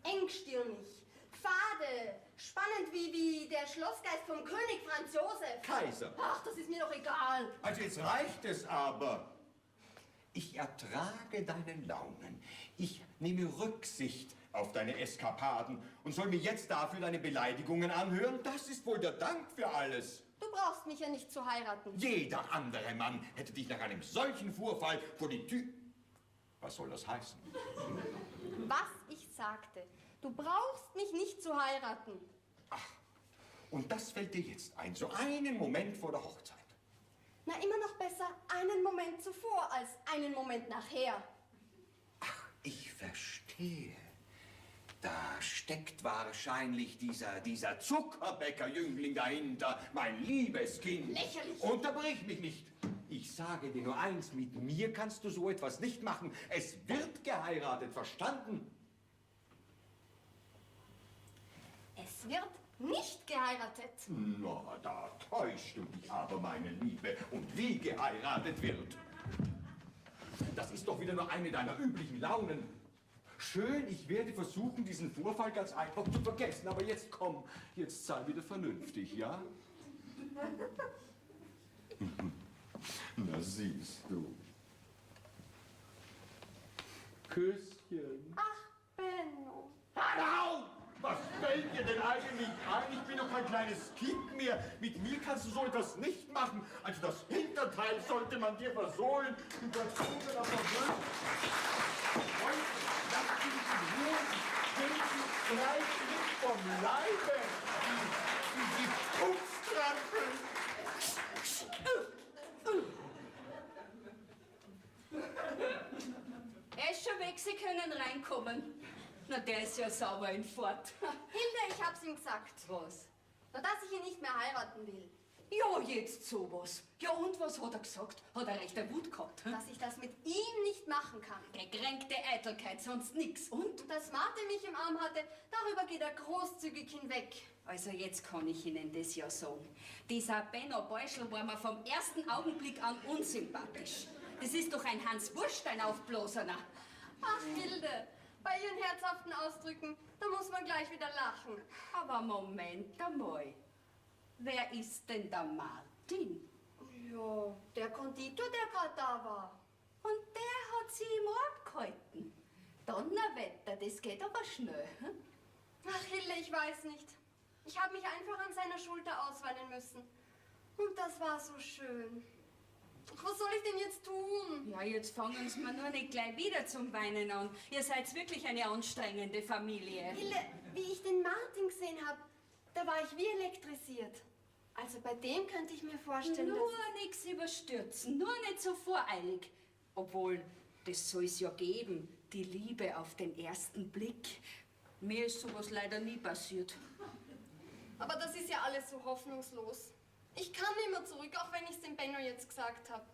Engstirnig. Fade. Spannend wie der Schlossgeist vom König Franz Josef. Kaiser. Ach, das ist mir doch egal. Also jetzt reicht es aber. Ich ertrage deine Launen. Ich nehme Rücksicht auf deine Eskapaden und soll mir jetzt dafür deine Beleidigungen anhören? Das ist wohl der Dank für alles. Du brauchst mich ja nicht zu heiraten. Jeder andere Mann hätte dich nach einem solchen Vorfall vor die Tür... Was soll das heißen? Was ich sagte. Du brauchst mich nicht zu heiraten. Ach, und das fällt dir jetzt ein, so einen Moment vor der Hochzeit. Na, immer noch besser einen Moment zuvor als einen Moment nachher. Ach, ich verstehe. Da steckt wahrscheinlich dieser Zuckerbäcker-Jüngling dahinter, mein liebes Kind. Lächerlich. Unterbrich mich nicht. Ich sage dir nur eins, mit mir kannst du so etwas nicht machen. Es wird geheiratet, verstanden? Es wird nicht geheiratet. Na, da täuschst du dich aber, meine Liebe. Und wie geheiratet wird. Das ist doch wieder nur eine deiner üblichen Launen. Schön, ich werde versuchen, diesen Vorfall ganz einfach zu vergessen. Aber jetzt komm, jetzt sei wieder vernünftig, ja? Na, siehst du. Küsschen. Ach, Benno. Hallo! Was fällt dir denn eigentlich ein? Ich bin doch kein kleines Kind mehr. Mit mir kannst du so etwas nicht machen. Also das Hinterteil sollte man dir versohlen. Überzogen, aber verwöhnt. Freund, lass dich in Ruhe. Ich will gleich nicht vom Leibe. Die Fuchstrampeln. Er ist schon weg, Sie können reinkommen. Na, der ist ja sauber in Fort. Hilde, ich hab's ihm gesagt. Was? Na, dass ich ihn nicht mehr heiraten will. Ja, jetzt sowas. Ja, und was hat er gesagt? Hat er recht eine Wut gehabt? Hm? Dass ich das mit ihm nicht machen kann. Gekränkte Eitelkeit, sonst nix. Und? Und dass Martin mich im Arm hatte, darüber geht er großzügig hinweg. Also jetzt kann ich Ihnen das ja sagen. Dieser Benno Beuschel war mir vom ersten Augenblick an unsympathisch. Das ist doch ein Hans Wurstein aufblosener. Ach, Hilde, bei ihren herzhaften Ausdrücken, da muss man gleich wieder lachen. Aber Moment einmal. Wer ist denn der Martin? Ja, der Konditor, der gerade da war. Und der hat sie im Ort gehalten. Donnerwetter, das geht aber schnell. Hm? Ach, Hilde, ich weiß nicht. Ich habe mich einfach an seiner Schulter ausweinen müssen. Und das war so schön. Was soll ich denn jetzt tun? Ja, jetzt fangen Sie mir nur nicht gleich wieder zum Weinen an. Ihr seid wirklich eine anstrengende Familie. Hilde, wie ich den Martin gesehen habe, da war ich wie elektrisiert. Also bei dem könnte ich mir vorstellen, Nur nichts überstürzen, nur nicht so voreilig. Obwohl, das soll es ja geben. Die Liebe auf den ersten Blick. Mir ist sowas leider nie passiert. Aber das ist ja alles so hoffnungslos. Ich kann nicht mehr zurück, auch wenn ich es dem Benno jetzt gesagt habe.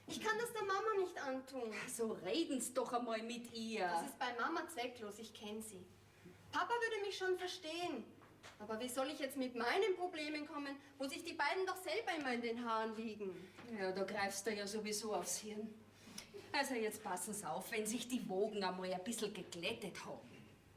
Ich kann das der Mama nicht antun. So reden's doch einmal mit ihr. Das ist bei Mama zwecklos, ich kenne sie. Papa würde mich schon verstehen. Aber wie soll ich jetzt mit meinen Problemen kommen, wo sich die beiden doch selber immer in den Haaren liegen? Ja, da greifst du ja sowieso aufs Hirn. Also jetzt passen Sie auf, wenn sich die Wogen einmal ein bisschen geglättet haben,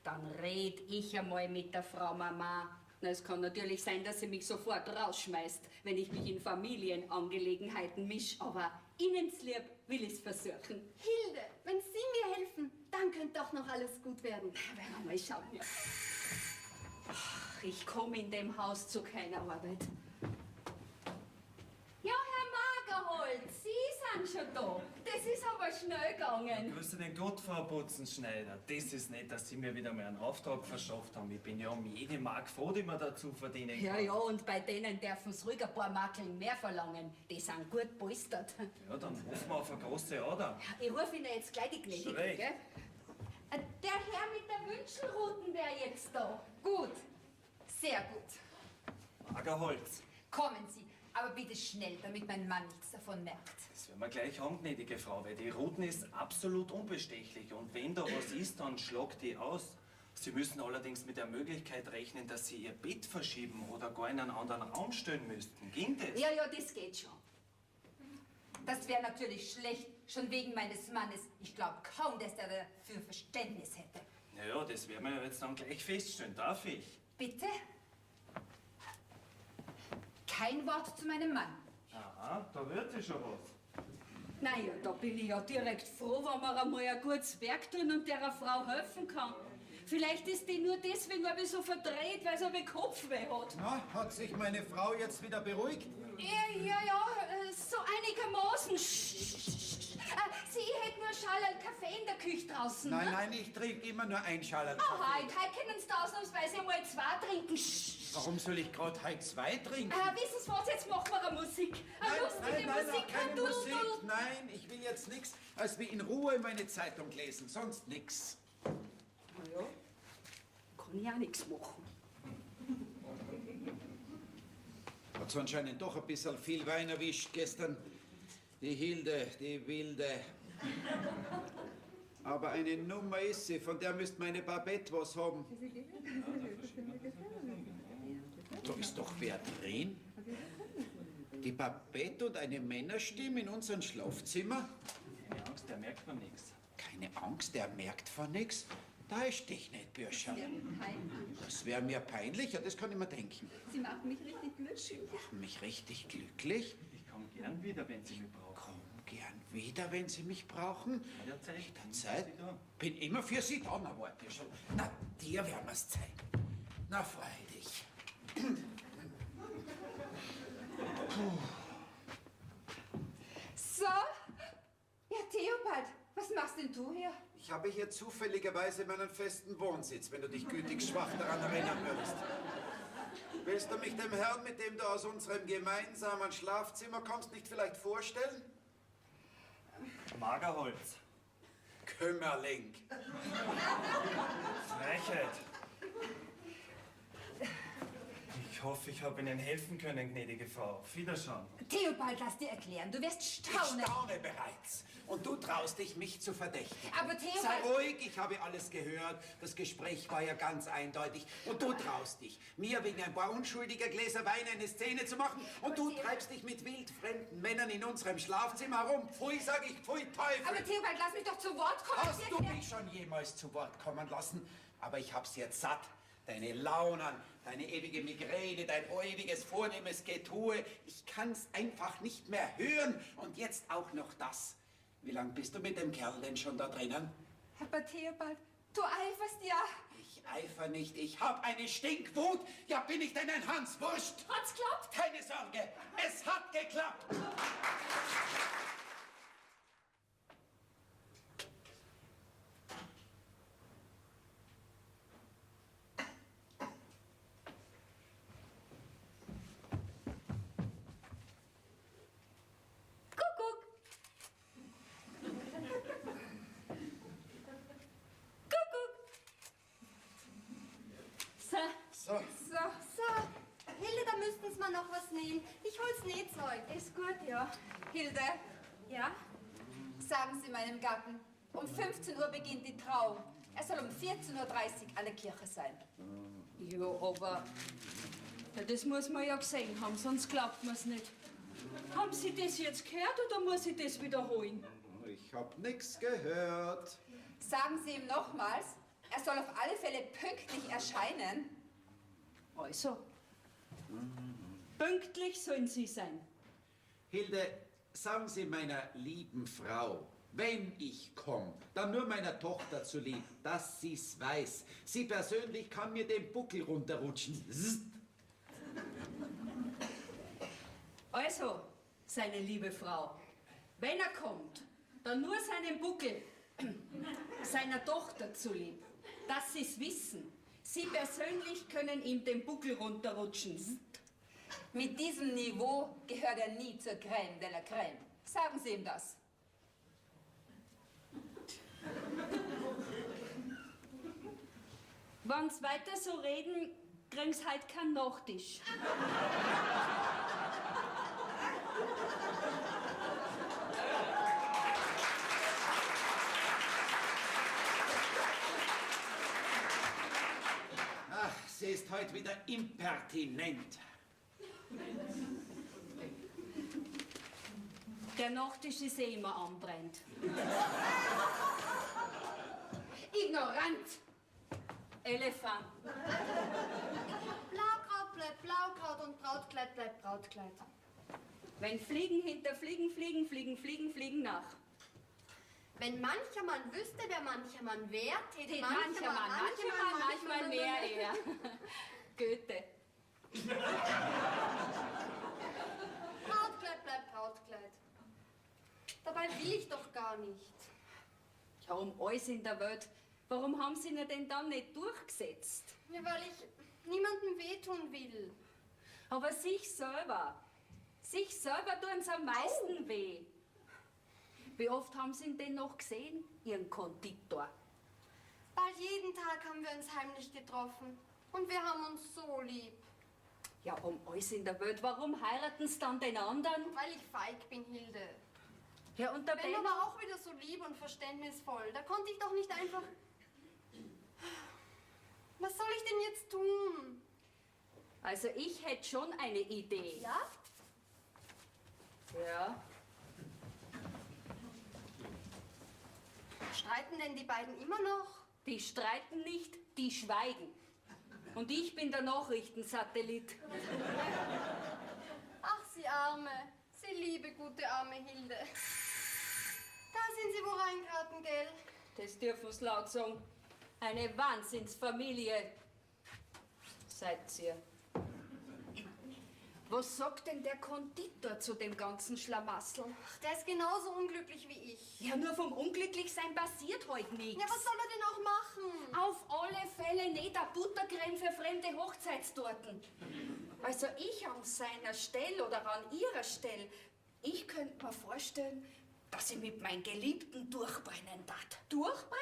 dann red ich einmal mit der Frau Mama. Na, es kann natürlich sein, dass sie mich sofort rausschmeißt, wenn ich mich in Familienangelegenheiten mische, aber Ihnen lieb will ich's versuchen. Hilde, wenn Sie mir helfen, dann könnte doch noch alles gut werden. Werden wir mal schauen. Ach, ich komme in dem Haus zu keiner Arbeit. Ja, Herr Magerholz, Sie sind schon da. Das ist aber schnell gegangen. Grüße den Gott, Frau Butzenschneider. Das ist nett, dass Sie mir wieder mal einen Auftrag verschafft haben. Ich bin ja um jede Mark froh, die man dazu verdienen kann. Ja, ja, und bei denen dürfen Sie ruhig ein paar Makeln mehr verlangen. Die sind gut polstert. Ja, dann hoffen wir auf eine große Ader. Ich rufe Ihnen jetzt gleich die Gnädige, Schon recht. gell? Der Herr mit der Wünschelruten wäre jetzt da. Gut, sehr gut. Magerholz. Kommen Sie, aber bitte schnell, damit mein Mann nichts davon merkt. Das werden wir gleich haben, gnädige Frau, weil die Ruten ist absolut unbestechlich. Und wenn da was ist, dann schlagt die aus. Sie müssen allerdings mit der Möglichkeit rechnen, dass Sie Ihr Bett verschieben oder gar in einen anderen Raum stellen müssten. Ging das? Ja, ja, das geht schon. Das wäre natürlich schlecht, schon wegen meines Mannes. Ich glaube kaum, dass der dafür Verständnis hätte. Naja, das werden wir ja jetzt dann gleich feststellen. Darf ich? Bitte? Kein Wort zu meinem Mann. Aha, da wird sie schon was. Naja, da bin ich ja direkt froh, wenn man einmal ein gutes Werk tun und der Frau helfen kann. Vielleicht ist die nur deswegen ein bisschen verdreht, weil sie ein Kopfweh hat. Na, hat sich meine Frau jetzt wieder beruhigt? Ja, so einigermaßen. Sie hätten nur Schal Kaffee in der Küche draußen. Nein, ne? nein, ich trinke immer nur ein Schal Oh, Kaffee. heute können Sie da ausnahmsweise mal zwei trinken. Warum soll ich gerade heute zwei trinken? Wissen Sie was, jetzt machen wir eine Musik. Eine lustige Musik. keine Dudel, Musik. dudel. Nein, ich will jetzt nichts, als wie in Ruhe meine Zeitung lesen, sonst nichts. Na ja, kann ich auch nichts machen. Hat so anscheinend doch ein bisschen viel Wein erwischt gestern. Die Hilde, die Wilde. Aber eine Nummer ist sie, von der müsste meine Babette was haben. Da ist doch wer drin. Die Babette und eine Männerstimme in unserem Schlafzimmer. Keine Angst, da merkt man nichts. Keine Angst, der merkt von nichts. Da ist dich nicht, Bürscher. Das wäre mir peinlich, ja, das kann ich mir denken. Sie machen mich richtig glücklich. Machen mich richtig glücklich. Ich komme gern wieder, wenn Sie mich brauchen. Komm gern wieder, wenn Sie mich brauchen. Ja, Zeit. Zeit? Bin immer für Sie da, na warte schon. Na, dir werden wir's zeigen. Na, freu dich. So? Ja, Theobald, was machst denn du hier? Ich habe hier zufälligerweise meinen festen Wohnsitz, wenn du dich gütig schwach daran erinnern würdest. Willst du mich dem Herrn, mit dem du aus unserem gemeinsamen Schlafzimmer kommst, nicht vielleicht vorstellen? Magerholz. Kümmerling. Frechheit. Ich hoffe, ich habe Ihnen helfen können, gnädige Frau. Auf Wiederschauen. Theobald, lass dir erklären, du wirst Ich staunen. staune bereits. Und du traust dich, mich zu verdächtigen. Aber Sei Theobald... ruhig, ich habe alles gehört. Das Gespräch war ja ganz eindeutig. Und du traust dich, mir wegen ein paar unschuldiger Gläser Wein eine Szene zu machen. Und du treibst dich mit wildfremden Männern in unserem Schlafzimmer herum. Pfui, sag ich, pfui, Teufel. Aber Theobald, lass mich doch zu Wort kommen. Hast du mich schon jemals zu Wort kommen lassen? Aber ich hab's jetzt satt. Deine Launen, deine ewige Migräne, dein ewiges vornehmes Getue. Ich kann's einfach nicht mehr hören. Und jetzt auch noch das. Wie lang bist du mit dem Kerl denn schon da drinnen? Aber Theobald, du eiferst ja. Ich eifer nicht, ich hab eine Stinkwut. Ja, bin ich denn ein Hanswurst? Hat's geklappt? Keine Sorge, es hat geklappt. Kuckuck. mir noch was nähen. Ich hol's Nähzeug. Ist gut, ja. Hilde, Ja? sagen Sie meinem Gatten, um 15 Uhr beginnt die Trauung. Er soll um 14:30 Uhr an der Kirche sein. Ja, aber ja, das muss man ja gesehen haben, sonst glaubt man's nicht. Haben Sie das jetzt gehört oder muss ich das wiederholen? Ich hab nichts gehört. Sagen Sie ihm nochmals, er soll auf alle Fälle pünktlich erscheinen. Also, pünktlich sollen Sie sein. Hilde, sagen Sie meiner lieben Frau, wenn ich komme, dann nur meiner Tochter zulieb, dass sie's weiß. Sie persönlich kann mir den Buckel runterrutschen. Zzzt. Also, seine liebe Frau, wenn er kommt, dann nur seinen Buckel seiner Tochter zulieb, dass Sie's wissen. Sie persönlich können ihm den Buckel runterrutschen. Mit diesem Niveau gehört er nie zur Crème de la Crème. Sagen Sie ihm das. Wenn's weiter so reden, kriegen's halt keinen Nachtisch. Ach, sie ist heute wieder impertinent. Der Nachtisch ist eh immer anbrennt. Ignorant! Elefant. Blaukraut bleibt Blaukraut und Brautkleid bleibt Brautkleid. Wenn Fliegen hinter Fliegen fliegen, fliegen, fliegen, fliegen nach. Wenn mancher Mann wüsste, wer mancher Mann wär, täte Tät mancher Mann, manchmal mehr er. Goethe. Brautkleid bleibt Brautkleid. Dabei will ich doch gar nicht. Ja, um alles in der Welt. Warum haben Sie ihn denn dann nicht durchgesetzt? Ja, weil ich niemandem wehtun will. Aber sich selber. Sich selber tun es am meisten weh. Wie oft haben Sie ihn denn noch gesehen, Ihren Konditor? Bald jeden Tag haben wir uns heimlich getroffen. Und wir haben uns so lieb. Ja, um alles in der Welt. Warum heiraten Sie dann den anderen? Weil ich feig bin, Hilde. Ja, und der Ben Benno? aber auch wieder so lieb und verständnisvoll. Da konnte ich doch nicht einfach... Was soll ich denn jetzt tun? Also ich hätte schon eine Idee. Ja? Ja. Streiten denn die beiden immer noch? Die streiten nicht, die schweigen. Und ich bin der Nachrichtensatellit. Ach, Sie Arme. Sie liebe, gute arme Hilde. Da sind Sie wo reingeraten, gell? Das dürfen Sie laut sagen. Eine Wahnsinnsfamilie. Seid ihr. Was sagt denn der Konditor zu dem ganzen Schlamassel? Ach, der ist genauso unglücklich wie ich. Ja, nur vom Unglücklichsein passiert heute nichts. Ja, was soll er denn auch machen? Auf alle Fälle nicht ein Buttercreme für fremde Hochzeitstorten. Also ich an seiner Stelle oder an ihrer Stelle, ich könnte mir vorstellen, dass ich mit meinem Geliebten durchbrennen darf. Durchbrennen?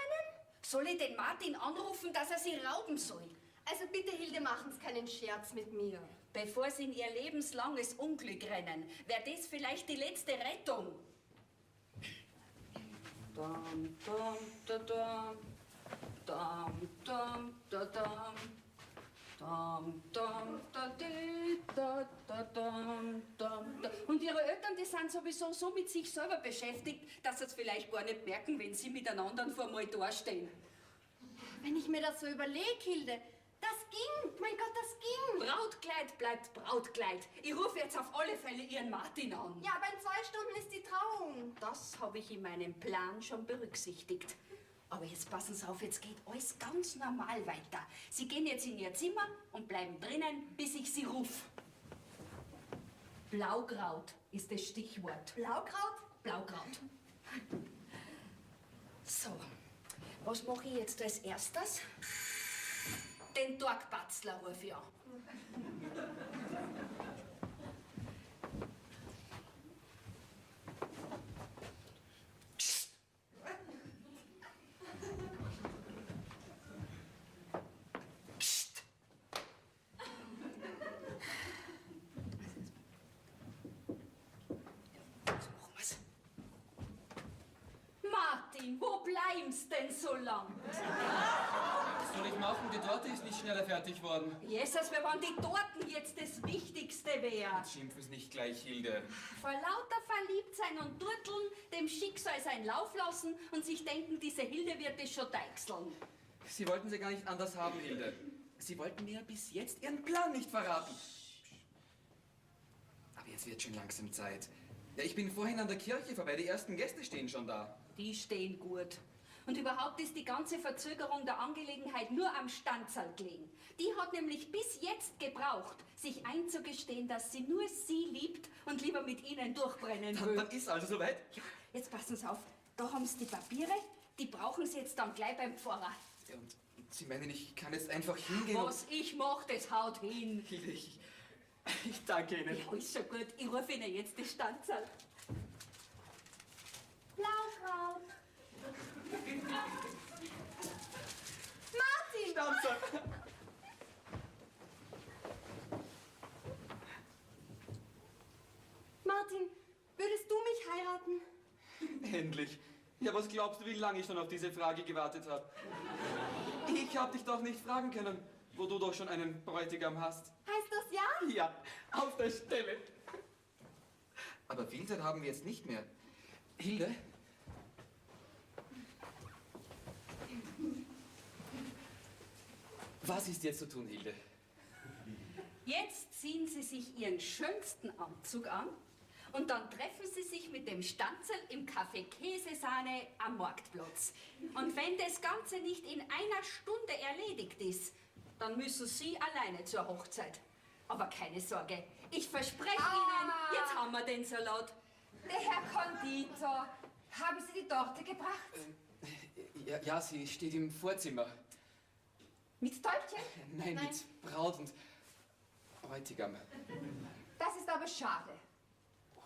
Soll ich den Martin anrufen, dass er sie rauben soll? Also bitte, Hilde, machen Sie keinen Scherz mit mir. Bevor sie in ihr lebenslanges Unglück rennen, wäre das vielleicht die letzte Rettung. Dam, dam, da, dam. Dam, dam, da, dam. Dam, dam, da, di, da, da, dam, dam, da. Und ihre Eltern, die sind sowieso so mit sich selber beschäftigt, dass sie es vielleicht gar nicht merken, wenn sie miteinander vor mal dastehen. Wenn ich mir das so überlege, Hilde, das ging. Mein Gott, das ging. Brautkleid bleibt Brautkleid. Ich rufe jetzt auf alle Fälle ihren Martin an. Ja, aber in 2 Stunden ist die Trauung. Das habe ich in meinem Plan schon berücksichtigt. Aber jetzt passen Sie auf, jetzt geht alles ganz normal weiter. Sie gehen jetzt in Ihr Zimmer und bleiben drinnen, bis ich Sie rufe. Blaukraut ist das Stichwort. Blaukraut? Blaukraut. So, was mache ich jetzt als erstes? Den Torgbatzler rufe ich an. treibst denn so lang? Was soll ich machen? Die Torte ist nicht schneller fertig worden. Jesus, wir waren die Torten jetzt das Wichtigste wäre. Jetzt schimpf es nicht gleich, Hilde. Vor lauter Verliebtsein und Turteln dem Schicksal seinen Lauf lassen und sich denken, diese Hilde wird es schon deichseln. Sie wollten sie gar nicht anders haben, Hilde. Sie wollten mir bis jetzt Ihren Plan nicht verraten. Aber jetzt wird schon langsam Zeit. Ja, ich bin vorhin an der Kirche vorbei. Die ersten Gäste stehen schon da. Die stehen gut. Und überhaupt ist die ganze Verzögerung der Angelegenheit nur am Standsal gelegen. Die hat nämlich bis jetzt gebraucht, sich einzugestehen, dass sie nur sie liebt und lieber mit ihnen durchbrennen will. Dann ist also soweit. Ja, jetzt passen Sie auf. Da haben Sie die Papiere. Die brauchen Sie jetzt dann gleich beim Pfarrer. Ja, und Sie meinen, ich kann jetzt einfach hingehen Was ich mach, das haut hin. und... Ich danke Ihnen. Ja, ist schon gut. Ich rufe Ihnen jetzt das Standsal. Blaukraut. Martin! Standsal. Martin, würdest du mich heiraten? Endlich. Ja, was glaubst du, wie lange ich schon auf diese Frage gewartet habe? Ich hab dich doch nicht fragen können, wo du doch schon einen Bräutigam hast. Heißt das ja? Ja, auf der Stelle. Aber viel Zeit haben wir jetzt nicht mehr. Hilde? Was ist jetzt zu tun, Hilde? Jetzt ziehen Sie sich Ihren schönsten Anzug an und dann treffen Sie sich mit dem Stanzel im Café Käsesahne am Marktplatz. Und wenn das Ganze nicht in einer Stunde erledigt ist, dann müssen Sie alleine zur Hochzeit. Aber keine Sorge, ich verspreche Ihnen, jetzt haben wir den Salat. Der Herr Konditor, haben Sie die Torte gebracht? Ja, sie steht im Vorzimmer. Mit Täubchen? Nein, mit Braut und Bräutigam. Das ist aber schade.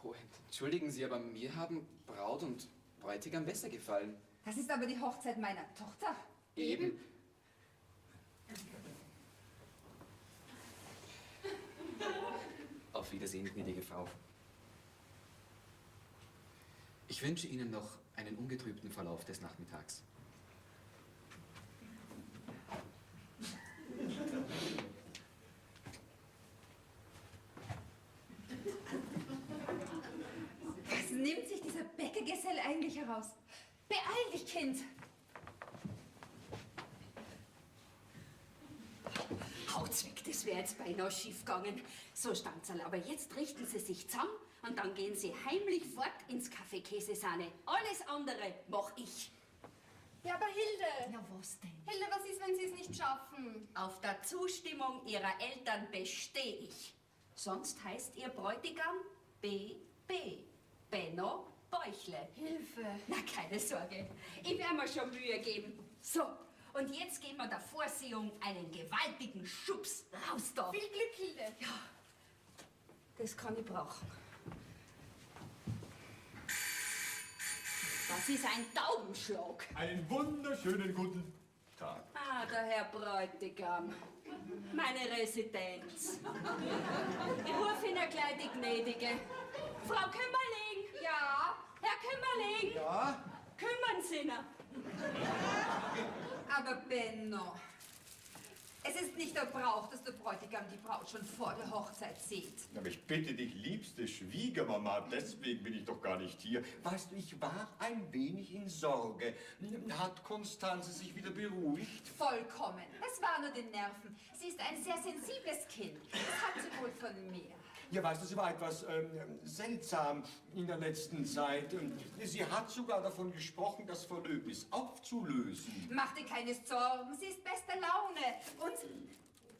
Oh, entschuldigen Sie, aber mir haben Braut und Bräutigam besser gefallen. Das ist aber die Hochzeit meiner Tochter. Eben. Auf Wiedersehen, gnädige Frau. Ich wünsche Ihnen noch einen ungetrübten Verlauf des Nachmittags. Was nimmt sich dieser Bäckergesell eigentlich heraus? Beeil dich, Kind! Haut's weg, das wäre jetzt beinahe schief gegangen. So, Stanzerl, aber jetzt richten Sie sich zusammen und dann gehen Sie heimlich fort ins Café Käsesahne. Alles andere mach ich. Ja, aber Hilde! Ja, was denn? Hilde, was ist, wenn Sie es nicht schaffen? Auf der Zustimmung Ihrer Eltern bestehe ich. Sonst heißt Ihr Bräutigam B.B. Benno Bäuchle. Hilfe! Na, keine Sorge. Ich werde mir schon Mühe geben. So, und jetzt geben wir der Vorsehung einen gewaltigen Schubs. Raus da. Viel Glück, Hilde! Ja, das kann ich brauchen. Das ist ein Taubenschlag. Einen wunderschönen guten Tag. Ah, der Herr Bräutigam. Meine Residenz. Ich rufe Ihnen gleich die Gnädige. Frau Kümmerling. Ja, Herr Kümmerling. Ja? Kümmern Sie ihn. aber Benno, es ist nicht der Brauch, dass der Bräutigam die Braut schon vor der Hochzeit sieht. Aber ich bitte dich, liebste Schwiegermama, deswegen bin ich doch gar nicht hier. Weißt du, ich war ein wenig in Sorge. Hat Konstanze sich wieder beruhigt? Vollkommen. Es war nur den Nerven. Sie ist ein sehr sensibles Kind. Das hat sie wohl von mir. Ja, weißt du, sie war etwas seltsam in der letzten Zeit. Sie hat sogar davon gesprochen, das Verlöbnis aufzulösen. Mach dir keine Sorgen, sie ist bester Laune. Und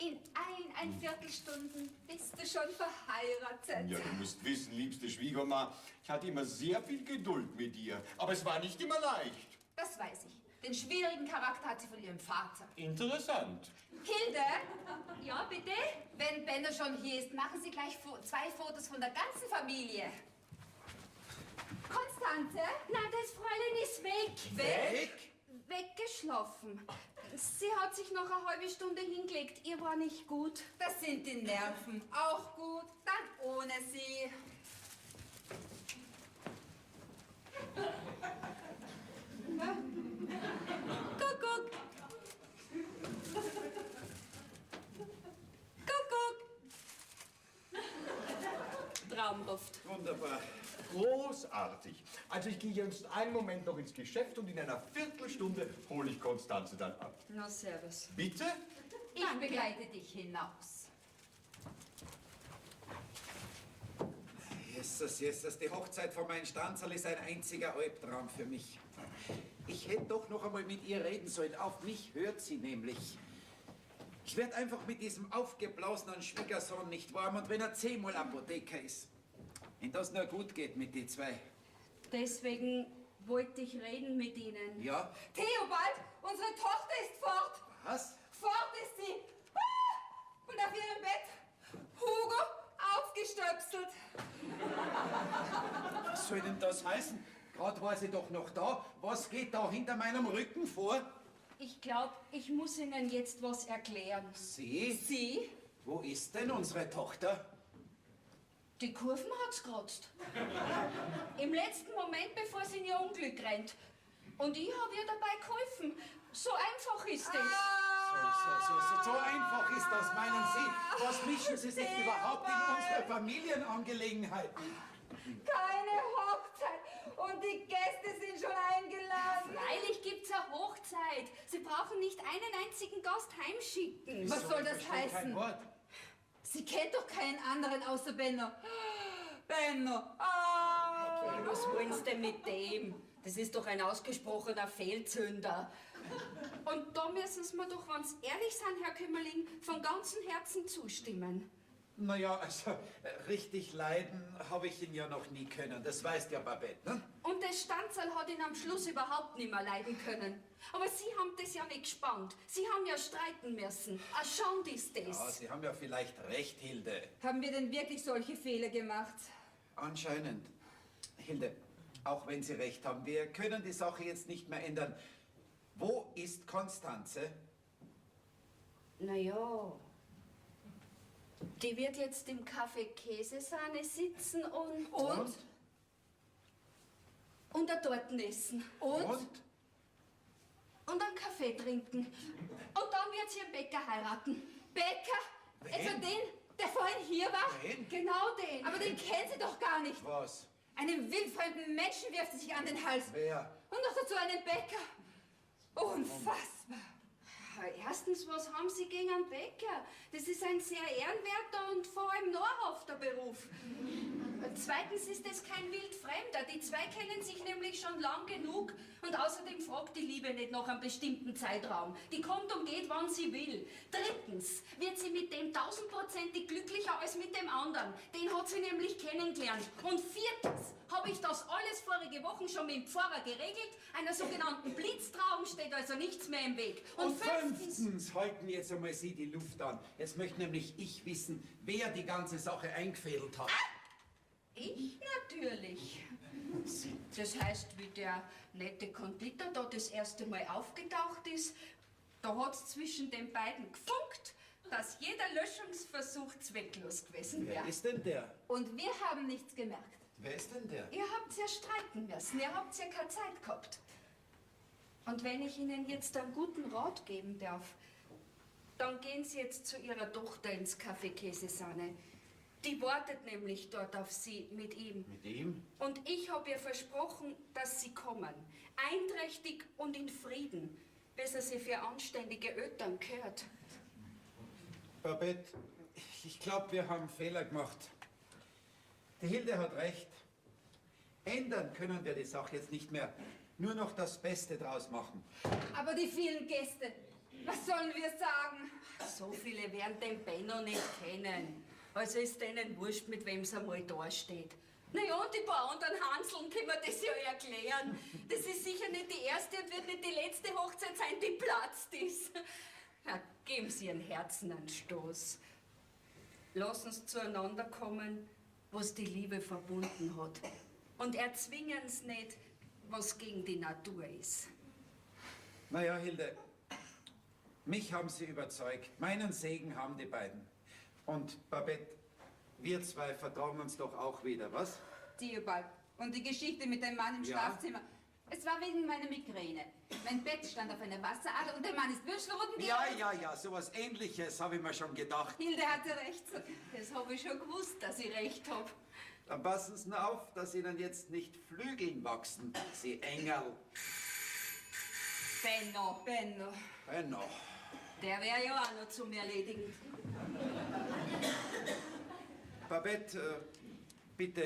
in ein Viertelstunden bist du schon verheiratet. Ja, du musst wissen, liebste Schwiegerma, ich hatte immer sehr viel Geduld mit ihr. Aber es war nicht immer leicht. Das weiß ich. Den schwierigen Charakter hat sie von ihrem Vater. Interessant. Hilde, Ja, bitte? wenn Benno schon hier ist, machen Sie gleich 2 Fotos von der ganzen Familie. Konstanze? Na, das Fräulein ist weg. Weg? Weggeschlafen. Sie hat sich noch eine halbe Stunde hingelegt. Ihr war nicht gut. Das sind die Nerven. Auch gut, dann ohne sie. Kuckuck. Kuckuck. Traumhaft. Wunderbar. Großartig. Also ich gehe jetzt einen Moment noch ins Geschäft und in einer Viertelstunde hole ich Konstanze dann ab. Na, servus. Bitte? Ich begleite dich hinaus. Jesus, die Hochzeit von meinem Stanzerl ist ein einziger Albtraum für mich. Ich hätte doch noch einmal mit ihr reden sollen. Auf mich hört sie nämlich. Ich werde einfach mit diesem aufgeblasenen Schwiegersohn nicht warm, und wenn er 10-mal Apotheker ist. Wenn das nur gut geht mit die zwei. Deswegen wollte ich reden mit Ihnen. Ja? Theobald, unsere Tochter ist fort. Was? Fort ist sie. Ah! Und auf ihrem Bett Hugo aufgestöpselt. Was soll denn das heißen? Gerade war sie doch noch da. Was geht da hinter meinem Rücken vor? Ich glaube, ich muss Ihnen jetzt was erklären. Sie? Sie? Wo ist denn unsere Tochter? Die Kurven hat's kratzt. Im letzten Moment, bevor sie in ihr Unglück rennt. Und ich habe ihr dabei geholfen. So einfach ist es. So einfach ist das, meinen Sie. Was mischen Sie sich überhaupt in unsere Familienangelegenheiten? Keine Hochzeit. Und die Gäste sind schon eingeladen. Freilich gibt's eine Hochzeit. Sie brauchen nicht einen einzigen Gast heimschicken. Was soll das Verstehe kein heißen? Wort. Sie kennt doch keinen anderen außer Benno. Benno. Ah. Was wollen Sie denn mit dem? Das ist doch ein ausgesprochener Fehlzünder. Und da müssen Sie mir doch, wenn Sie ehrlich sind, Herr Kümmerling, von ganzem Herzen zustimmen. Naja, also richtig leiden habe ich ihn ja noch nie können. Das weißt ja Babette, ne? Und das Stanzerl hat ihn am Schluss überhaupt nicht mehr leiden können. Aber Sie haben das ja nicht gespannt. Sie haben ja streiten müssen. Eine Schande ist Ja, das. Sie haben ja vielleicht recht, Hilde. Haben wir denn wirklich solche Fehler gemacht? Anscheinend. Hilde, auch wenn Sie recht haben, wir können die Sache jetzt nicht mehr ändern. Wo ist Konstanze? Naja, die wird jetzt im Café Käsesahne sitzen und da Torten essen. Und? Und einen Kaffee trinken. Und dann wird sie einen Bäcker heiraten. Bäcker? Wen? Etwa den, der vorhin hier war? Wen? Genau den. Aber den kennen Sie doch gar nicht. Was? Einem wildfremden Menschen wirft sie sich an den Hals. Wer? Und noch dazu einen Bäcker. Unfassbar. Erstens, was haben Sie gegen einen Bäcker? Das ist ein sehr ehrenwerter und vor allem nahrhafter Beruf. Zweitens ist es kein Wildfremder. Die zwei kennen sich nämlich schon lang genug. Und außerdem fragt die Liebe nicht nach einem bestimmten Zeitraum. Die kommt und geht, wann sie will. Drittens wird sie mit dem 1000%ig glücklicher als mit dem anderen. Den hat sie nämlich kennengelernt. Und viertens habe ich das alles vorige Woche schon mit dem Pfarrer geregelt. Einer sogenannten Blitztrauung steht also nichts mehr im Weg. Und fünftens halten jetzt einmal Sie die Luft an. Jetzt möchte nämlich ich wissen, wer die ganze Sache eingefädelt hat. Ich natürlich. Das heißt, wie der nette Konditor da das erste Mal aufgetaucht ist, da hat's zwischen den beiden gefunkt, dass jeder Löschungsversuch zwecklos gewesen Wer wäre. ist denn der? Und wir haben nichts gemerkt. Wer ist denn der? Ihr habt ja streiten müssen, ihr habt ja keine Zeit gehabt. Und wenn ich Ihnen jetzt einen guten Rat geben darf, dann gehen Sie jetzt zu Ihrer Tochter ins Café Käsesahne. Die wartet nämlich dort auf Sie mit ihm. Mit ihm? Und ich habe ihr versprochen, dass Sie kommen. Einträchtig und in Frieden, bis er sie für anständige Eltern gehört. Babette, ich glaube, wir haben Fehler gemacht. Die Hilde hat recht. Ändern können wir die Sache jetzt nicht mehr. Nur noch das Beste draus machen. Aber die vielen Gäste, was sollen wir sagen? So viele werden den Benno nicht kennen. Also ist denen wurscht, mit wem es einmal dasteht. Naja, und die paar anderen Hanseln können wir das ja erklären. Das ist sicher nicht die erste und wird nicht die letzte Hochzeit sein, die platzt ist. Ja, geben Sie Ihren Herzen einen Stoß. Lassen Sie zueinander kommen, was die Liebe verbunden hat. Und erzwingen Sie nicht, was gegen die Natur ist. Naja, Hilde, mich haben Sie überzeugt. Meinen Segen haben die beiden. Und Babette, wir zwei vertrauen uns doch auch wieder, was? Theobald, und die Geschichte mit dem Mann im Ja? Schlafzimmer, Es war wegen meiner Migräne. Mein Bett stand auf einer Wasserader und der Mann ist Würstelruten Ja, sowas Ähnliches habe ich mir schon gedacht. Hilde hatte recht. Das habe ich schon gewusst, dass ich recht habe. Dann passen Sie nur auf, dass Ihnen jetzt nicht Flügeln wachsen, Sie Engel. Benno. Benno. Der wäre ja auch noch zum Erledigen. Babette, bitte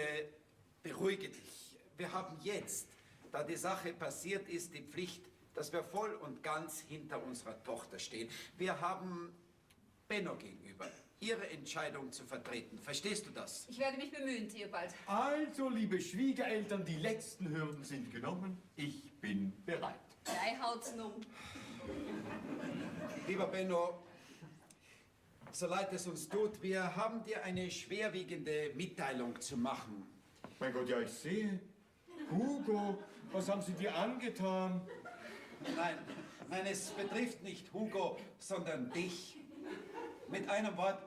beruhige dich. Wir haben jetzt, da die Sache passiert ist, die Pflicht, dass wir voll und ganz hinter unserer Tochter stehen. Wir haben Benno gegenüber ihre Entscheidung zu vertreten. Verstehst du das? Ich werde mich bemühen, Theobald. Also, liebe Schwiegereltern, die letzten Hürden sind genommen. Ich bin bereit. Gleich haut's um. Lieber Benno, so leid es uns tut, wir haben dir eine schwerwiegende Mitteilung zu machen. Mein Gott, ja, ich sehe. Hugo, was haben Sie dir angetan? Nein, es betrifft nicht Hugo, sondern dich. Mit einem Wort,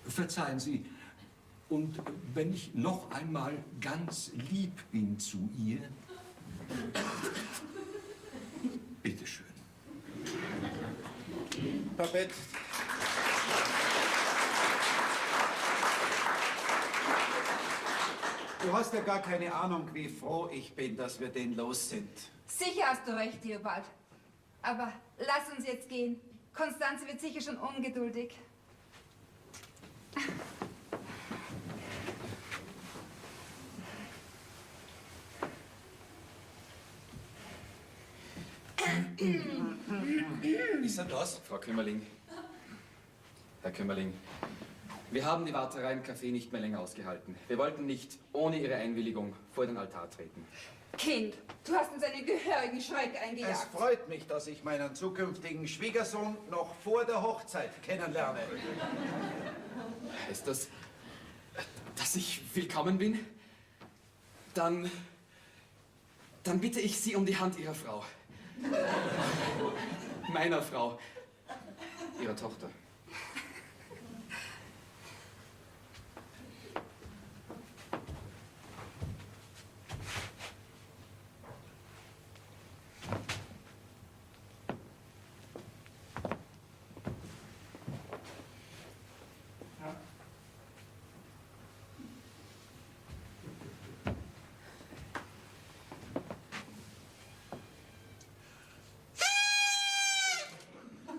Verzeihen Sie, und wenn ich noch einmal ganz lieb bin zu ihr, bitteschön. Babette. Du hast ja gar keine Ahnung, wie froh ich bin, dass wir den los sind. Sicher hast du recht, Theobald. Aber lass uns jetzt gehen. Konstanze wird sicher schon ungeduldig. Ist er das? Frau Kümmerling, Herr Kümmerling, wir haben die Warterei im Café nicht mehr länger ausgehalten. Wir wollten nicht ohne Ihre Einwilligung vor den Altar treten. Kind, du hast uns einen gehörigen Schreck Es eingejagt. freut mich, dass ich meinen zukünftigen Schwiegersohn noch vor der Hochzeit kennenlerne. Ist das, dass ich willkommen bin? Dann bitte ich Sie um die Hand Ihrer Frau. Meiner Frau. Ihrer Tochter.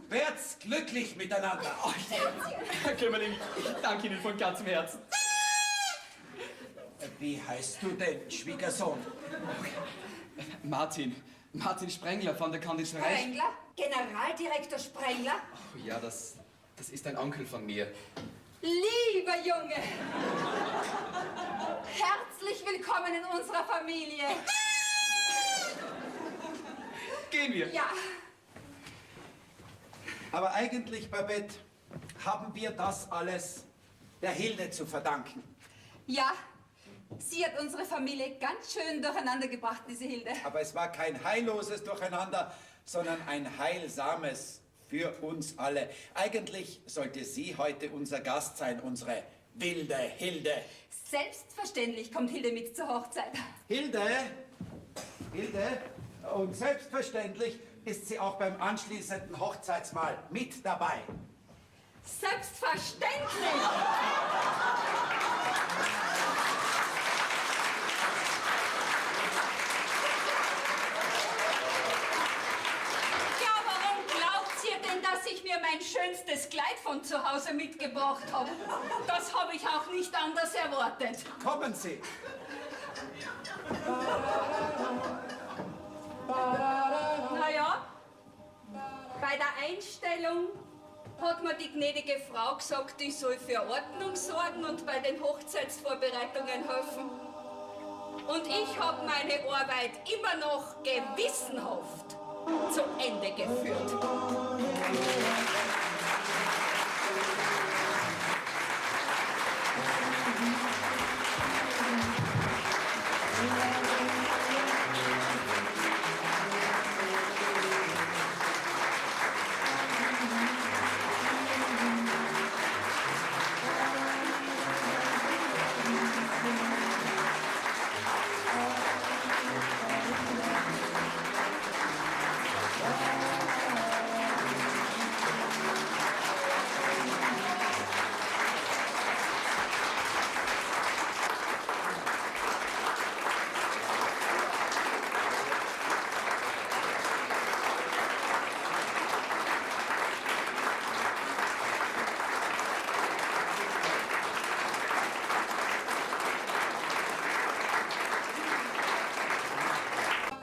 Werd's glücklich miteinander. Oh, Herr Kümmerling, ich danke Ihnen von ganzem Herzen. wie heißt du denn, Schwiegersohn? Martin Sprengler von der Konditorei. Sprengler? Generaldirektor Sprengler? Oh ja, das ist ein Onkel von mir. Lieber Junge! Herzlich willkommen in unserer Familie. Gehen wir. Ja, Aber eigentlich, Babette, haben wir das alles der Hilde zu verdanken. ja. Sie hat unsere Familie ganz schön durcheinander gebracht, diese Hilde. Aber es war kein heilloses Durcheinander, sondern ein heilsames für uns alle. Eigentlich sollte sie heute unser Gast sein, unsere wilde Hilde. Selbstverständlich kommt Hilde mit zur Hochzeit. Hilde, und selbstverständlich ist sie auch beim anschließenden Hochzeitsmahl mit dabei. Selbstverständlich! Ja, warum glaubt ihr denn, dass ich mir mein schönstes Kleid von zu Hause mitgebracht habe? Das habe ich auch nicht anders erwartet. Kommen Sie. Naja, bei der Einstellung hat mir die gnädige Frau gesagt, ich soll für Ordnung sorgen und bei den Hochzeitsvorbereitungen helfen. Und ich habe meine Arbeit immer noch gewissenhaft zu Ende geführt.